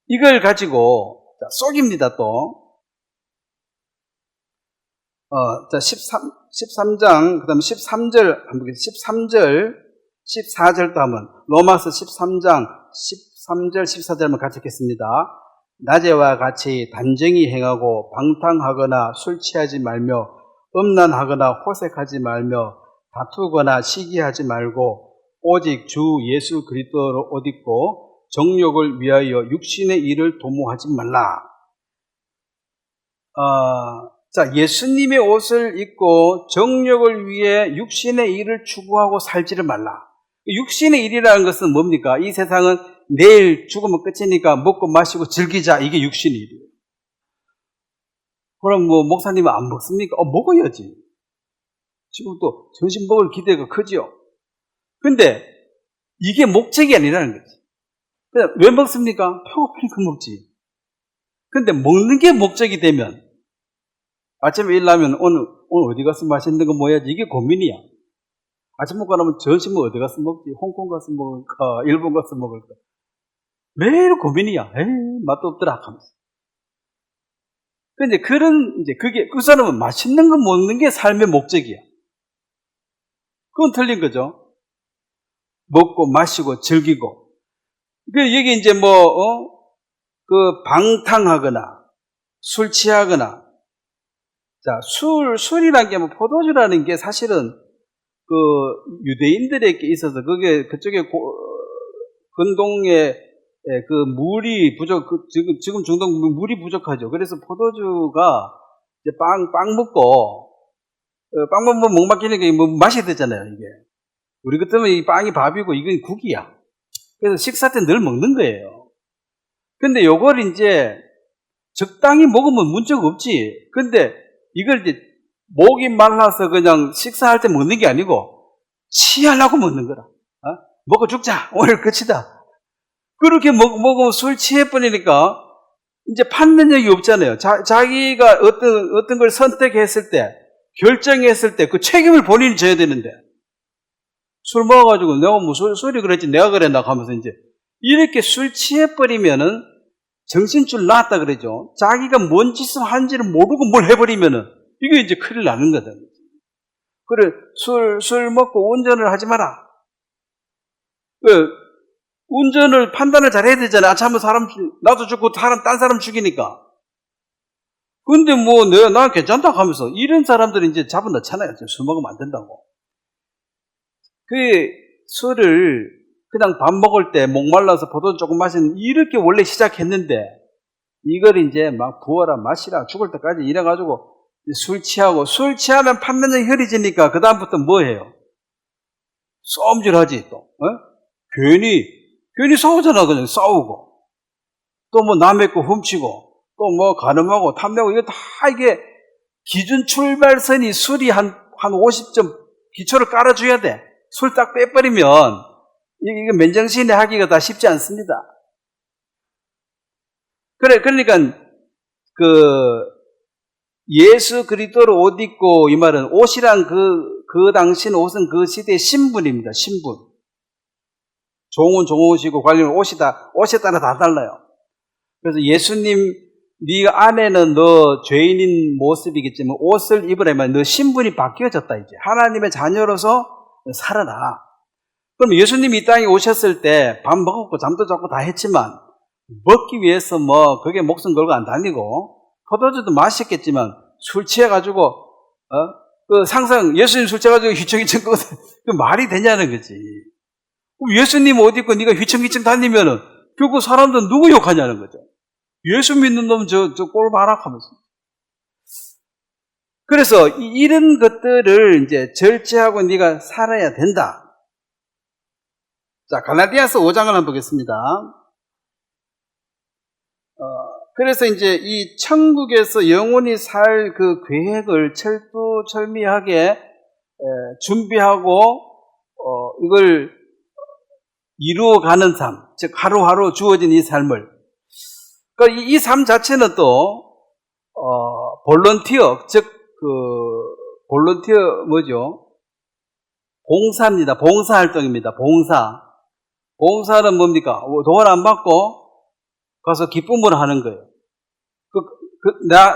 S1: 이걸 가지고 속입니다 또. 13장, 그 다음에 13절, 한번 보겠습니다. 14절도 한번, 로마서 13장, 13절, 14절만 같이 읽겠습니다. 낮에와 같이 단정히 행하고 방탕하거나 술 취하지 말며 음란하거나 호색하지 말며 다투거나 시기하지 말고 오직 주 예수 그리스도를 옷 입고 정욕을 위하여 육신의 일을 도모하지 말라. 예수님의 옷을 입고 정욕을 위해 육신의 일을 추구하고 살지를 말라. 육신의 일이라는 것은 뭡니까? 이 세상은 내일 죽으면 끝이니까 먹고 마시고 즐기자. 이게 육신의 일이에요. 그럼 목사님은 안 먹습니까? 먹어야지. 지금 또 점심 먹을 기대가 크죠. 근데 이게 목적이 아니라는 거지. 왜 먹습니까? 배고프니까 먹지. 근데 먹는 게 목적이 되면 아침에 일어나면 오늘 어디 가서 맛있는 거 먹어야지. 이게 고민이야. 아침 먹고 나면 점심은 어디 가서 먹지? 홍콩 가서 먹을까? 일본 가서 먹을까? 매일 고민이야. 맛도 없더라 하면서. 근데 그 사람은 맛있는 거 먹는 게 삶의 목적이야. 그건 틀린 거죠. 먹고 마시고 즐기고. 여기 이제 방탕하거나 술 취하거나. 자, 술이라는 게 포도주라는 게 사실은 유대인들에게 있어서 그쪽에 근동에 물이 지금 중동 물이 부족하죠. 그래서 포도주가 이제 빵 먹고 빵 먹으면 목 막히니까 맛이 되잖아요, 이게. 우리 같으면 이 빵이 밥이고 이건 국이야. 그래서 식사 때 늘 먹는 거예요. 근데 요걸 이제 적당히 먹으면 문제가 없지. 근데 이걸 이제 목이 말라서 그냥 식사할 때 먹는 게 아니고 취하려고 먹는 거라. 먹어 죽자. 오늘 끝이다. 그렇게 먹으면 술 취해버리니까 이제 판단력이 없잖아요. 자기가 어떤 걸 선택했을 때, 결정했을 때 그 책임을 본인이 져야 되는데 술 먹어가지고 내가 무슨 소리 그랬지 내가 그랬나 하면서 이제 이렇게 술 취해버리면은 정신줄 났다 그러죠. 자기가 뭔 짓을 한지를 모르고 뭘 해버리면은 이게 이제 큰일 나는 거다. 그래, 술 먹고 운전을 하지 마라. 운전을 판단을 잘 해야 되잖아. 아참 사람, 나도 죽고 딴 사람 죽이니까. 근데 뭐, 난 괜찮다 하면서 이런 사람들은 이제 잡아넣잖아요. 술 먹으면 안 된다고. 그 술을 그냥 밥 먹을 때 목말라서 포도 조금 마시는 이렇게 원래 시작했는데 이걸 이제 막 부어라 마시라 죽을 때까지 이래가지고 술 취하면 판단력이 흐려지니까 그 다음부터 뭐 해요? 싸움질하지 또. 괜히 싸우잖아. 그냥 싸우고 또 뭐 남의 거 훔치고 또 뭐 가늠하고 탐내고 이거 다 이게 기준 출발선이 술이 한 50점 기초를 깔아줘야 돼. 술 딱 빼버리면 이거 맨정신에 하기가 다 쉽지 않습니다. 그러니까 예수 그리스도로 옷 입고 이 말은 옷이란 그 당시는 옷은 그 시대의 신분입니다. 신분. 종은 종옷이고 관리는 옷에 따라 다 달라요. 그래서 예수님 네 안에는 너 죄인인 모습이겠지만 옷을 입으려면 너 신분이 바뀌어졌다 이제. 하나님의 자녀로서 살아라. 그럼 예수님이 이 땅에 오셨을 때 밥 먹었고 잠도 자고 다 했지만 먹기 위해서 뭐 그게 목숨 걸고 안 다니고 포도주도 마셨겠지만 술 취해가지고 상상 예수님 술 취해가지고 휘청휘청 그 말이 되냐는 거지. 그럼 예수님 옷 입고 네가 휘청휘청 다니면은 결국 사람들은 누구 욕하냐는 거죠. 예수 믿는 놈 저 꼴 봐라 하면서. 그래서 이런 것들을 이제 절제하고 네가 살아야 된다. 자, 갈라디아서 5장을 한번 보겠습니다. 그래서 이제 이 천국에서 영원히 살 그 계획을 철두철미하게 준비하고 이걸 이루어가는 삶, 즉 하루하루 주어진 이 삶을. 그러니까 이 삶 자체는 또 볼런티어, 즉 볼런티어 뭐죠? 봉사입니다. 봉사활동입니다. 봉사는 뭡니까? 돈 안 받고 가서 기쁨으로 하는 거예요.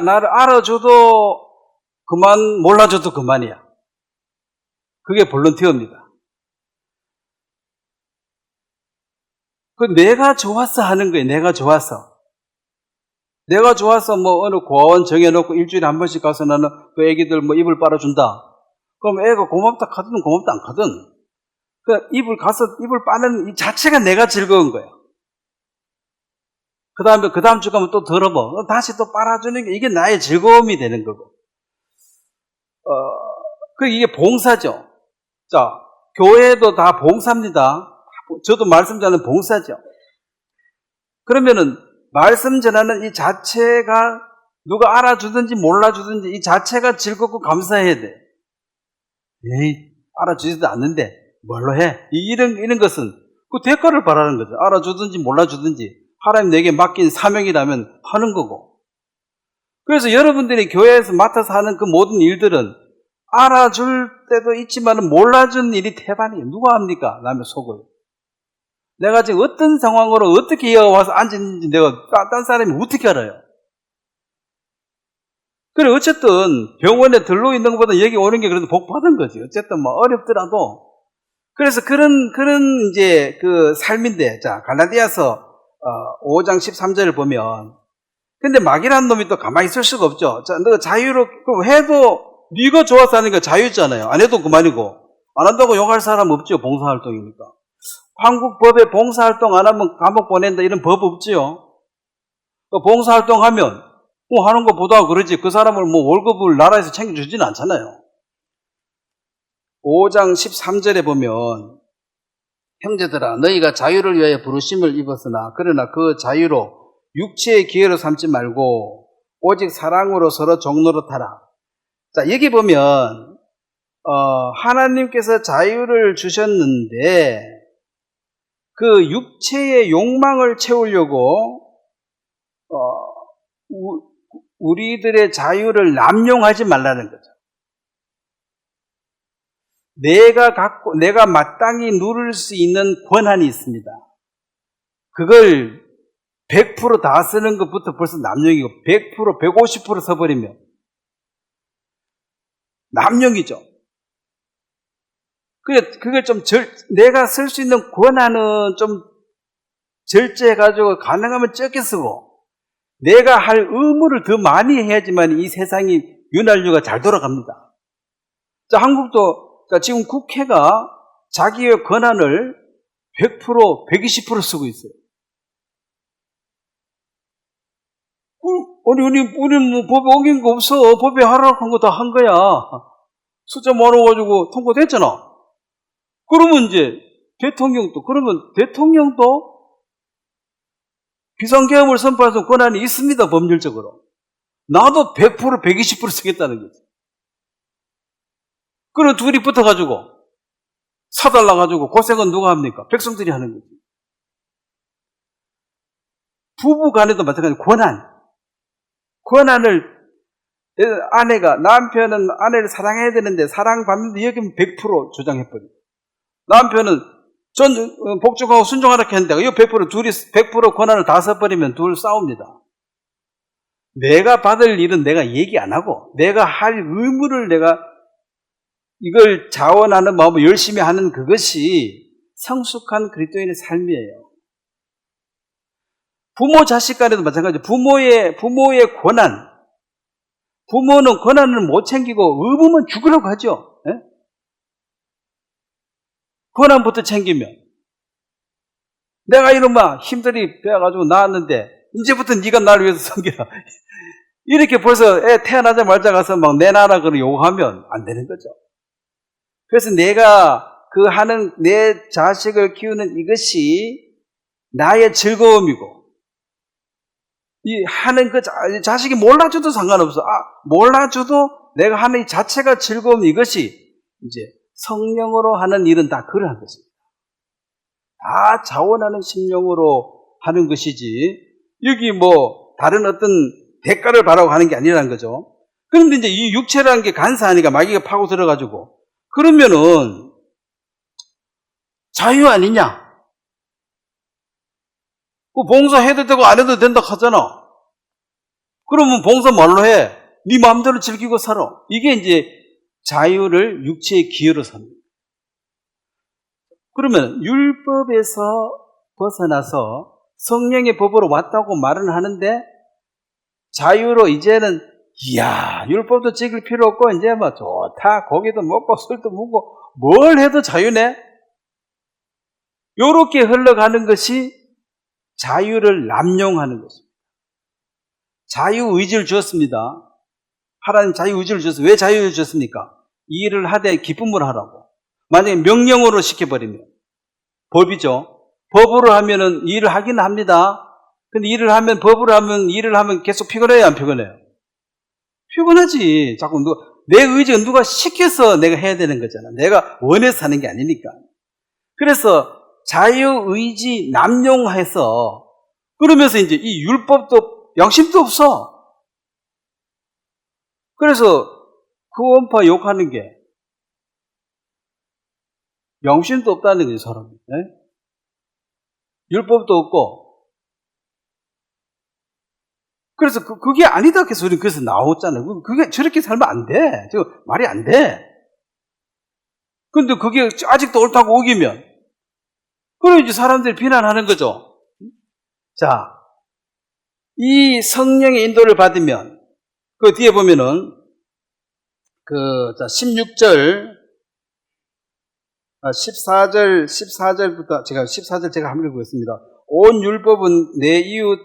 S1: 나를 알아줘도 그만, 몰라줘도 그만이야. 그게 볼런티어입니다. 내가 좋아서 하는 거예요. 내가 좋아서 뭐 어느 고아원 정해놓고 일주일에 한 번씩 가서 나는 그 애기들 뭐 이불 빨아준다. 그럼 애가 고맙다 하든 고맙다 안 하든 이불 빠는 이 자체가 내가 즐거운 거예요. 그 다음 주 가면 또 더러워. 다시 또 빨아주는 게 이게 나의 즐거움이 되는 거고. 이게 봉사죠. 자, 교회도 다 봉사입니다. 저도 말씀 전하는 봉사죠. 그러면은 말씀 전하는 이 자체가 누가 알아주든지 몰라주든지 이 자체가 즐겁고 감사해야 돼. 알아주지도 않는데 뭘로 해? 이런 것은 그 대가를 바라는 거죠. 알아주든지 몰라주든지 하나님 내게 맡긴 사명이라면 하는 거고. 그래서 여러분들이 교회에서 맡아서 하는 그 모든 일들은 알아줄 때도 있지만 몰라준 일이 태반이에요. 누가 합니까? 남의 속을. 내가 지금 어떤 상황으로 어떻게 와서 앉았는지 내가 딴 사람이 어떻게 알아요? 그래, 어쨌든 병원에 들러 있는 것보다 여기 오는 게 그래도 복 받은 거지. 어쨌든 뭐 어렵더라도. 그래서 그런 이제 그 삶인데, 자, 갈라디아서 5장 13절을 보면, 근데 막이라는 놈이 또 가만히 있을 수가 없죠. 자, 너 그럼 해도 네가 좋아서 하는 게 자유잖아요. 안 해도 그만이고. 안 한다고 욕할 사람 없죠. 봉사활동이니까. 한국 법에 봉사활동 안 하면 감옥 보낸다 이런 법 없지요. 봉사활동 하면 뭐 하는 것보다 그러지 그 사람을 뭐 월급을 나라에서 챙겨주지는 않잖아요. 5장 13절에 보면 형제들아 너희가 자유를 위하여 부르심을 입었으나 그러나 그 자유로 육체의 기회로 삼지 말고 오직 사랑으로 서로 종로로 타라. 자, 여기 보면 하나님께서 자유를 주셨는데 그 육체의 욕망을 채우려고 우리들의 자유를 남용하지 말라는 거죠. 내가 마땅히 누릴 수 있는 권한이 있습니다. 그걸 100% 다 쓰는 것부터 벌써 남용이고 100%, 150% 써버리면 남용이죠. 그걸 좀 내가 쓸 수 있는 권한은 좀 절제해가지고 가능하면 적게 쓰고 내가 할 의무를 더 많이 해야지만 이 세상이 윤활유가 잘 돌아갑니다. 자, 한국도 지금 국회가 자기의 권한을 100%, 120% 쓰고 있어요. 우리 뭐 법에 어긴 거 없어. 법에 하라고 한 거 다 한 거야. 숫자 모아가지고 통과됐잖아. 그러면 이제 그러면 대통령도 비상계엄을 선포할 수 있는 권한이 있습니다, 법률적으로. 나도 100%, 120% 쓰겠다는 거지. 그럼 둘이 붙어가지고, 사달라가지고 고생은 누가 합니까? 백성들이 하는 거지. 부부 간에도 마찬가지로 권한을, 남편은 아내를 사랑해야 되는데, 사랑받는데 여기는 100% 주장해버리고, 남편은 전 복종하고 순종하라 했는데, 이 100% 둘이 100% 권한을 다 써버리면 둘 싸웁니다. 내가 받을 일은 내가 얘기 안 하고, 내가 할 의무를 이걸 자원하는 마음을 열심히 하는 그것이 성숙한 그리스도인의 삶이에요. 부모 자식 간에도 마찬가지로 부모의 권한, 부모는 권한을 못 챙기고 의무만 죽으라고 하죠. 예? 권한부터 챙기면 내가 이놈아 힘들이 빼가지고 낳았는데 이제부터 네가 나를 위해서 섬기라. 이렇게 벌써 애 태어나자마자 가서 막 내놔라 그러고 요구하면 안 되는 거죠. 그래서 내가 내 자식을 키우는 이것이 나의 즐거움이고, 하는 자식이 몰라줘도 상관없어. 몰라줘도 내가 하는 이 자체가 즐거움, 이것이 이제 성령으로 하는 일은 다 그러한 것입니다. 다 자원하는 심령으로 하는 것이지, 여기 다른 어떤 대가를 바라고 하는 게 아니라는 거죠. 그런데 이제 이 육체라는 게 간사하니까 마귀가 파고 들어가지고, 그러면은 자유 아니냐? 봉사해도 되고 안 해도 된다 하잖아. 그러면 봉사 뭘로 해? 네 마음대로 즐기고 살아. 이게 이제 자유를 육체의 기회로 삽니다. 그러면 율법에서 벗어나서 성령의 법으로 왔다고 말은 하는데 자유로 이제는 율법도 지킬 필요 없고 이제 좋다. 고기도 먹고 술도 먹고 뭘 해도 자유네. 요렇게 흘러가는 것이 자유를 남용하는 것입니다. 자유의지를 주었습니다. 하나님 자유의지를 주셨어요. 왜 자유를 주셨습니까? 일을 하되 기쁨으로 하라고. 만약에 명령으로 시켜버리면 법이죠. 법으로 하면은 일을 하긴 합니다. 근데 법으로 하면 일을 하면 계속 피곤해요, 안 피곤해요? 피곤하지. 자꾸 내 의지가 누가 시켜서 내가 해야 되는 거잖아. 내가 원해서 하는 게 아니니까. 그래서 자유의지 남용해서 그러면서 이제 이 율법도 양심도 없어. 그래서 구원파 욕하는 게 양심도 없다는 거지, 사람이. 네? 율법도 없고. 그래서 그게 아니다 해서 우리 그래서 나왔잖아요. 그게 저렇게 살면 안 돼. 말이 안 돼. 근데 그게 아직도 옳다고 우기면 그럼 이제 사람들이 비난하는 거죠. 자, 이 성령의 인도를 받으면 그 뒤에 보면은 16절 14절부터 제가 14절 제가 한번 읽어보겠습니다. 온 율법은 내 이웃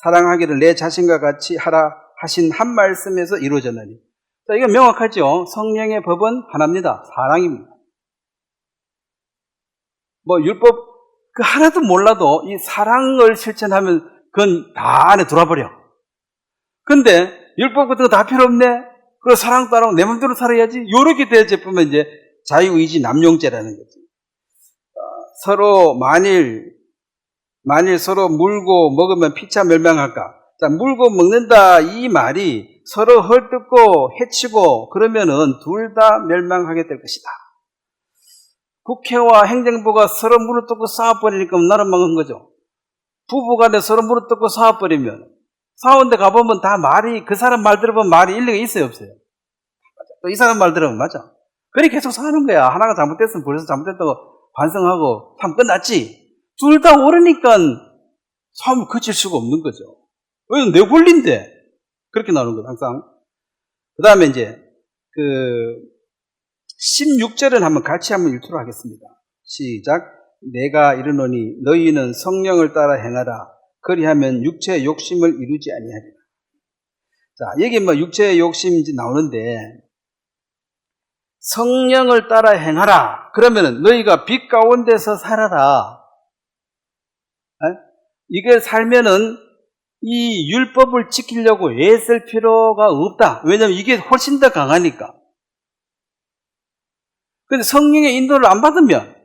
S1: 사랑하기를 내 자신과 같이 하라 하신 한 말씀에서 이루어졌나니. 자, 이건 명확하죠. 성령의 법은 하나입니다. 사랑입니다. 뭐 율법 그 하나도 몰라도 이 사랑을 실천하면 그건 다 안에 들어와버려. 근데 율법 같은 거 다 필요 없네. 그리고 사랑 따라고 내 마음대로 살아야지. 요렇게 되어보면 이제 자유의지 남용죄라는 거지. 서로 만일 서로 물고 먹으면 피차 멸망할까? 자, 물고 먹는다 이 말이 서로 헐뜯고 해치고 그러면은 둘 다 멸망하게 될 것이다. 국회와 행정부가 서로 물을 뜯고 싸워버리니까 나라 망한 거죠. 부부간에 서로 물을 뜯고 싸워버리면 싸우는데 가보면 다 말이 그 사람 말 들어보면 말이 일리가 있어요 없어요? 또 이 사람 말 들어보면 맞아. 그래 계속 사는 거야. 하나가 잘못됐으면 벌써 잘못됐다고 반성하고 하면 끝났지. 둘 다 옳으니까 싸움을 그칠 수가 없는 거죠. 왜냐면 내 권리인데. 그렇게 나오는 거예요, 항상. 그 다음에 이제, 16절은 한번 같이 한번 읽도록 하겠습니다. 시작. 내가 이르노니 너희는 성령을 따라 행하라. 그리하면 육체의 욕심을 이루지 아니하리라. 자, 여기 뭐 육체의 욕심인지 나오는데, 성령을 따라 행하라. 그러면은 너희가 빛 가운데서 살아라. 이게 살면은 이 율법을 지키려고 애쓸 필요가 없다. 왜냐하면 이게 훨씬 더 강하니까. 근데 성령의 인도를 안 받으면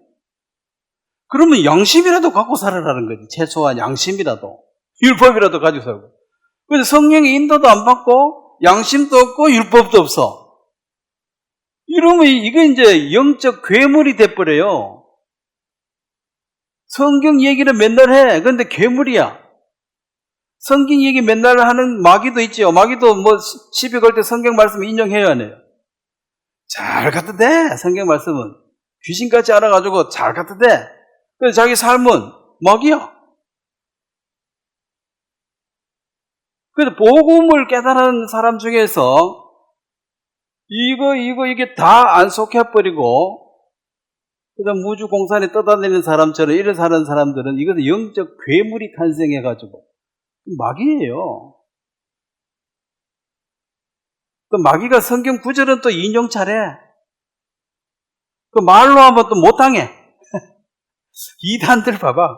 S1: 그러면 양심이라도 갖고 살아라는 거지. 최소한 양심이라도. 율법이라도 가지고 살고. 근데 성령의 인도도 안 받고 양심도 없고 율법도 없어. 이러면 이게 이제 영적 괴물이 돼버려요. 성경 얘기를 맨날 해. 근데 괴물이야. 성경 얘기 맨날 하는 마귀도 있죠. 마귀도 뭐 시비 걸 때 성경 말씀 인용해야 하네요. 잘 갖다 대. 성경 말씀은 귀신같이 알아가지고 잘 갖다 대. 그래서 자기 삶은 마귀야. 그래서 복음을 깨달은 사람 중에서 이게 다 안 속혀버리고 그다음 무주 공산에 떠다니는 사람처럼 이런 사는 사람들은 이것은 영적 괴물이 탄생해가지고 마귀예요. 또 마귀가 성경 구절은 또 인용 잘해. 그 말로 하면 또 못당해. 이단들 봐봐.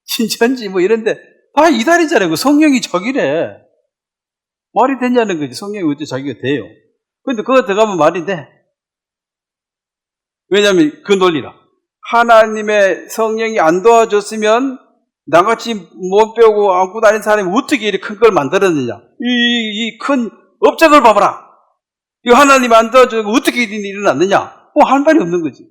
S1: 신천지 뭐 이런데 다 이단이잖아요. 그 성령이 저기래. 말이 되냐는 거지. 성령이 어째 자기가 돼요. 근데 그거 들어가면 말이 돼. 왜냐하면 그 논리라. 하나님의 성령이 안 도와줬으면 나같이 못 배우고 안고 다니는 사람이 어떻게 이렇게 큰 걸 만들었느냐. 이 큰 업적을 봐봐라. 이 하나님이 안 도와주고 어떻게 일어났느냐. 할 말이 없는 거지.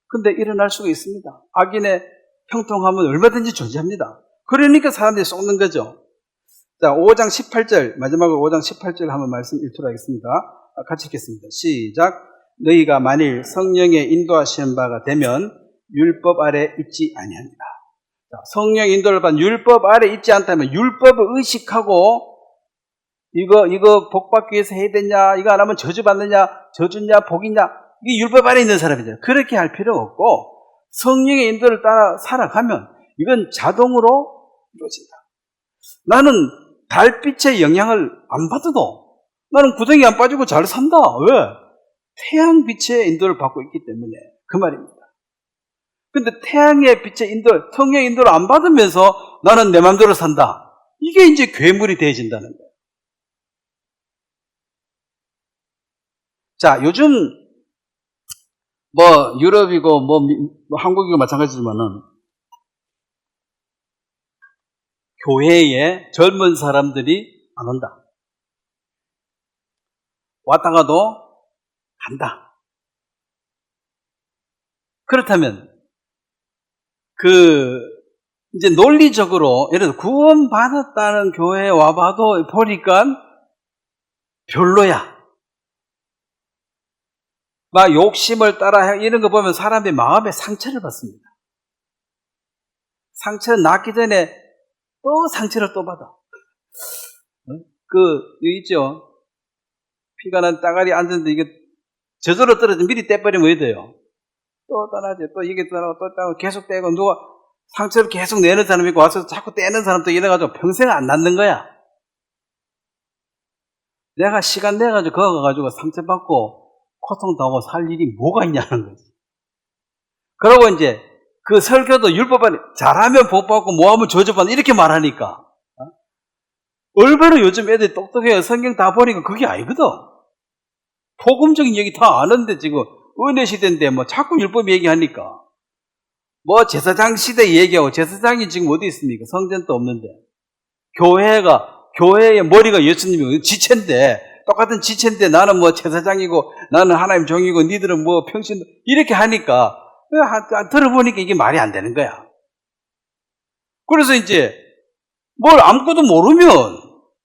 S1: 근데 일어날 수가 있습니다. 악인의 형통함은 얼마든지 존재합니다. 그러니까 사람들이 쏟는 거죠. 자, 5장 18절, 마지막으로 5장 18절 한번 말씀 읽도록 하겠습니다. 같이 읽겠습니다. 시작. 너희가 만일 성령의 인도하시는 바가 되면 율법 아래 있지 아니합니다. 성령 인도를 받은 율법 아래 있지 않다면 율법을 의식하고 이거 복 받기 위해서 해야 되냐, 이거 안 하면 저주 받느냐, 저주냐, 복이냐, 이게 율법 아래 있는 사람이잖아요. 그렇게 할 필요 없고 성령의 인도를 따라 살아가면 이건 자동으로 이루어진다. 나는 달빛의 영향을 안 받아도 나는 구덩이 안 빠지고 잘 산다. 왜? 태양빛의 인도를 받고 있기 때문에 그 말입니다. 근데 태양의 빛의 인도, 성령의 인도를 안 받으면서 나는 내 마음대로 산다. 이게 이제 괴물이 되어진다는 거예요. 자, 요즘 뭐 유럽이고 뭐 한국이고 마찬가지지만은 교회에 젊은 사람들이 안 온다. 왔다가도 간다. 그렇다면 이제 논리적으로 예를 들어 구원받았다는 교회에 와봐도 보니까 별로야. 막 욕심을 따라 이런 거 보면 사람의 마음에 상처를 받습니다. 상처 낫기 전에 또 상처를 또 받아. 여기 있죠? 피가 난 따가리 앉았는데 이게 저절로 떨어지면 미리 떼버리면 왜 돼요? 또 떠나지. 또 이게 떠나고 또 떠나고 계속 떼고 누가 상처를 계속 내는 사람이 있고 와서 자꾸 떼는 사람도 이래가지고 평생 안 낫는 거야. 내가 시간 내가지고 거기 가가지고 상처받고 고통당하고 살 일이 뭐가 있냐는 거지. 그러고 이제 그 설교도 율법안에 잘하면 복받고 뭐하면 저주받는 이렇게 말하니까 얼마나 요즘 애들이 똑똑해요. 성경 다 보니까 그게 아니거든. 복음적인 얘기 다 아는데 지금 은혜 시대인데 뭐 자꾸 율법 얘기하니까 뭐 제사장 시대 얘기하고 제사장이 지금 어디 있습니까? 성전도 없는데 교회의 머리가 예수님이고 지체인데 똑같은 지체인데 나는 뭐 제사장이고 나는 하나님 종이고 니들은 뭐 평신 이렇게 하니까 들어보니까 이게 말이 안 되는 거야. 그래서 이제 뭘 아무것도 모르면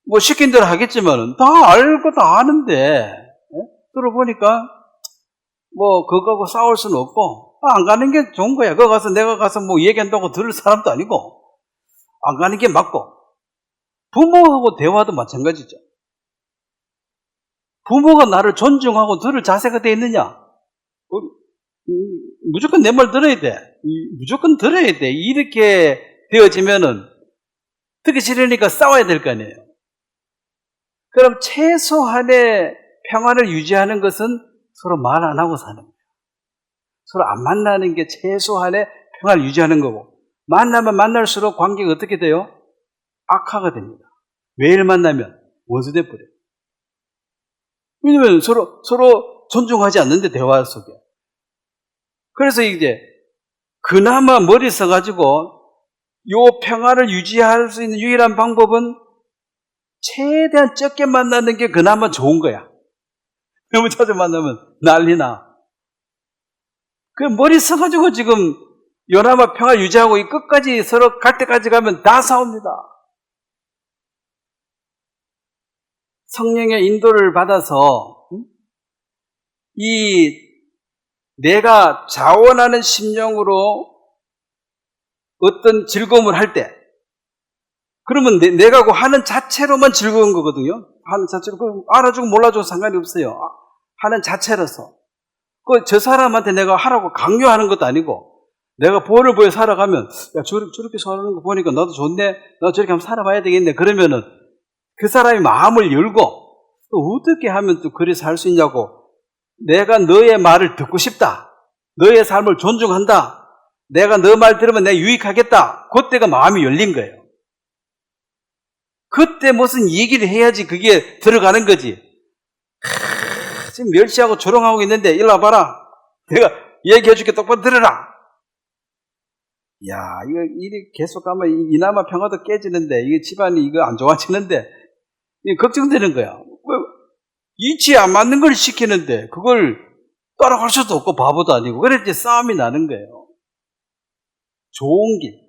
S1: 뭐 시킨 대로 하겠지만은 다 알고 다 아는데 들어보니까 뭐 그거하고 싸울 수는 없고 안 가는 게 좋은 거야. 그거 가서 내가 가서 뭐 얘기한다고 들을 사람도 아니고 안 가는 게 맞고 부모하고 대화도 마찬가지죠. 부모가 나를 존중하고 들을 자세가 돼 있느냐? 무조건 내 말 들어야 돼. 무조건 들어야 돼. 이렇게 되어지면은 듣기 싫으니까 싸워야 될 거 아니에요. 그럼 최소한의 평화를 유지하는 것은 서로 말 안 하고 사는 거예요. 서로 안 만나는 게 최소한의 평화를 유지하는 거고 만나면 만날수록 관계가 어떻게 돼요? 악화가 됩니다. 매일 만나면 원수 돼버려요. 왜냐면 서로 존중하지 않는데 대화 속에. 그래서 이제 그나마 머리 써가지고 요 평화를 유지할 수 있는 유일한 방법은 최대한 적게 만나는 게 그나마 좋은 거야. 너무 자주 만나면 난리나. 그 머리 써가지고 지금 요나마 평화 유지하고 이 끝까지 서로 갈 때까지 가면 다 싸웁니다. 성령의 인도를 받아서 이 내가 자원하는 심령으로 어떤 즐거움을 할 때 그러면 내가 그 하는 자체로만 즐거운 거거든요. 하는 자체로 알아주고 몰라주고 상관이 없어요. 하는 자체로서 저 사람한테 내가 하라고 강요하는 것도 아니고 내가 본을 보여 살아가면 야 저렇게 살아가는 거 보니까 나도 좋네. 나도 저렇게 한번 살아봐야 되겠네. 그러면은 그 사람이 마음을 열고 또 어떻게 하면 또 그리 살 수 있냐고 내가 너의 말을 듣고 싶다. 너의 삶을 존중한다. 내가 너 말 들으면 내가 유익하겠다. 그때가 마음이 열린 거예요. 그때 무슨 얘기를 해야지 그게 들어가는 거지. 지금 멸시하고 조롱하고 있는데 일로 와봐라. 내가 얘기해줄게. 똑바로 들어라. 야, 이게 계속 가면 이나마 평화도 깨지는데 이게 집안이 이거 안 좋아지는데 이게 걱정되는 거야. 이치에 안 맞는 걸 시키는데 그걸 따라갈 수도 없고 바보도 아니고 그래 이제 싸움이 나는 거예요. 좋은 길.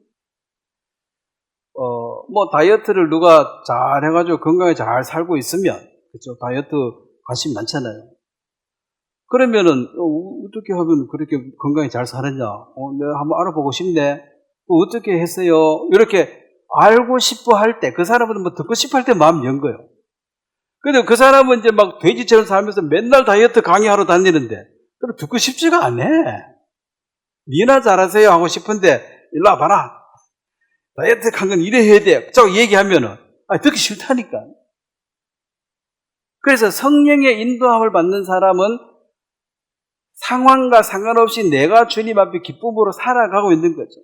S1: 뭐 다이어트를 누가 잘 해가지고 건강에 잘 살고 있으면 그렇죠. 다이어트 관심 많잖아요. 그러면은 어떻게 하면 그렇게 건강에 잘 사느냐? 내가 한번 알아보고 싶네. 어떻게 했어요? 이렇게 알고 싶어 할 때 그 사람은 뭐 듣고 싶어 할 때 마음 연 거예요. 근데 그 사람은 이제 막 돼지처럼 살면서 맨날 다이어트 강의하러 다니는데 그럼 듣고 싶지가 않네. 니나 잘하세요 하고 싶은데 일로 와봐라. 다이어트 한 건 이래 해야 돼. 자꾸 얘기하면은 듣기 싫다니까. 그래서 성령의 인도함을 받는 사람은 상황과 상관없이 내가 주님 앞에 기쁨으로 살아가고 있는 거죠.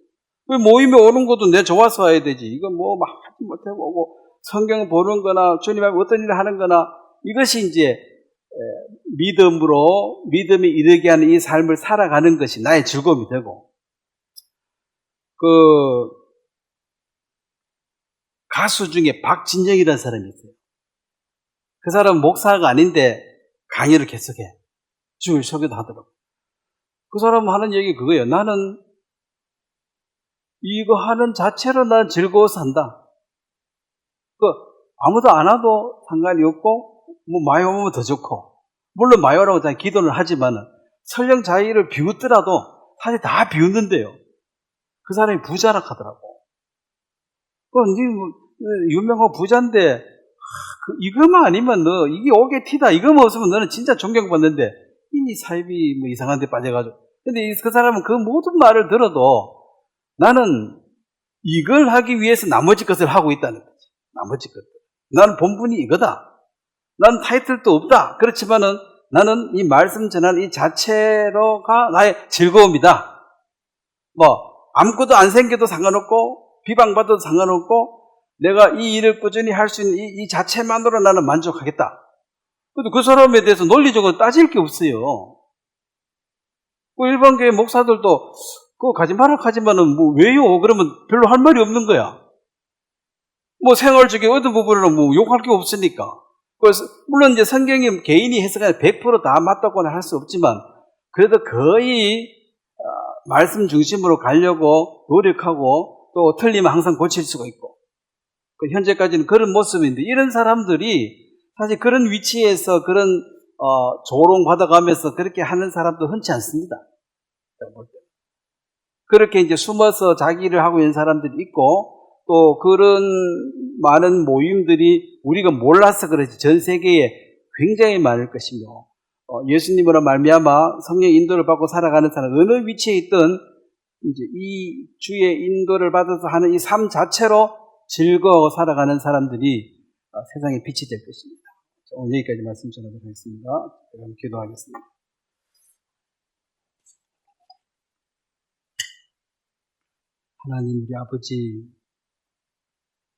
S1: 모임에 오는 것도 내 좋아서 와야 되지. 이건 뭐 막 하지 못하고 오고 성경 보는 거나 주님 앞에 어떤 일을 하는 거나 이것이 이제 믿음이 이르게 하는 이 삶을 살아가는 것이 나의 즐거움이 되고 가수 중에 박진영이라는 사람이 있어요. 그 사람은 목사가 아닌데 강의를 계속해. 주일 설교도 하더라고. 그 사람 하는 얘기 그거예요. 나는 이거 하는 자체로 난 즐거워서 한다. 아무도 안 와도 상관이 없고, 뭐 많이 오면 더 좋고. 물론 많이 오라고 다 기도를 하지만은 설령 자기를 비웃더라도 사실 다 비웃는데요. 그 사람이 부자라 하더라고. 유명한 부자인데 이거만 아니면 너 이게 오게 티다. 이거만 없으면 너는 진짜 존경받는데 이 삶이 뭐 이상한 데 빠져가지고. 근데 그 사람은 그 모든 말을 들어도 나는 이걸 하기 위해서 나머지 것을 하고 있다는 거지. 나머지 것들. 나는 본분이 이거다. 난 타이틀도 없다. 그렇지만은 나는 이 말씀 전하는 이 자체로가 나의 즐거움이다. 아무것도 안 생겨도 상관없고, 비방받아도 상관없고, 내가 이 일을 꾸준히 할 수 있는 이 자체만으로 나는 만족하겠다. 근데 그 사람에 대해서 논리적으로 따질 게 없어요. 그 일반교회 목사들도 그거 가지 마라 하지만은 왜요? 그러면 별로 할 말이 없는 거야. 생활적인 어떤 부분으로 욕할 게 없으니까. 그래서 물론 이제 성경이 개인이 해석하는 100%다 맞다고는 할 수 없지만 그래도 거의 말씀 중심으로 가려고 노력하고 또 틀리면 항상 고칠 수가 있고 현재까지는 그런 모습인데 이런 사람들이 사실 그런 위치에서 그런 조롱받아가면서 그렇게 하는 사람도 흔치 않습니다. 그렇게 이제 숨어서 자기 일을 하고 있는 사람들이 있고 또 그런 많은 모임들이 우리가 몰라서 그렇지 전 세계에 굉장히 많을 것이며 예수님으로 말미암아 성령 인도를 받고 살아가는 사람 어느 위치에 있든 이제 이 주의 인도를 받아서 하는 이 삶 자체로 즐거워 살아가는 사람들이 세상에 빛이 될 것입니다. 오늘 여기까지 말씀 전하도록 하겠습니다. 그럼 기도하겠습니다. 하나님 우리 아버지,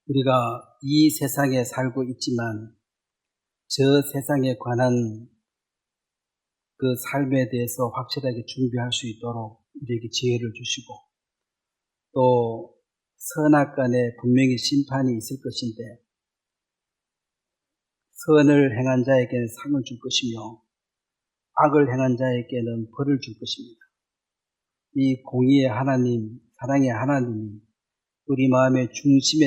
S1: 우리가 이 세상에 살고 있지만 저 세상에 관한 그 삶에 대해서 확실하게 준비할 수 있도록 우리에게 지혜를 주시고 또 선악간에 분명히 심판이 있을 것인데 선을 행한 자에게는 상을 줄 것이며 악을 행한 자에게는 벌을 줄 것입니다. 이 공의의 하나님, 사랑의 하나님이 우리 마음의 중심에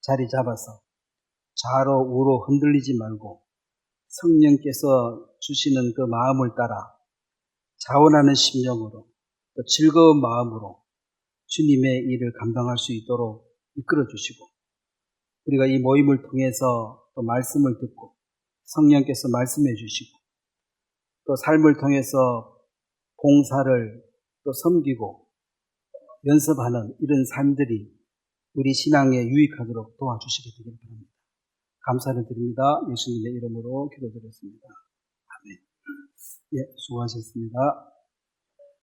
S1: 자리 잡아서 좌로 우로 흔들리지 말고 성령께서 주시는 그 마음을 따라 자원하는 심령으로 또 즐거운 마음으로 주님의 일을 감당할 수 있도록 이끌어 주시고 우리가 이 모임을 통해서 또 말씀을 듣고 성령께서 말씀해 주시고 또 삶을 통해서 봉사를 또 섬기고 연습하는 이런 삶들이 우리 신앙에 유익하도록 도와주시게 되길 바랍니다. 감사를 드립니다. 예수님의 이름으로 기도드렸습니다. 아멘. 예, 수고하셨습니다.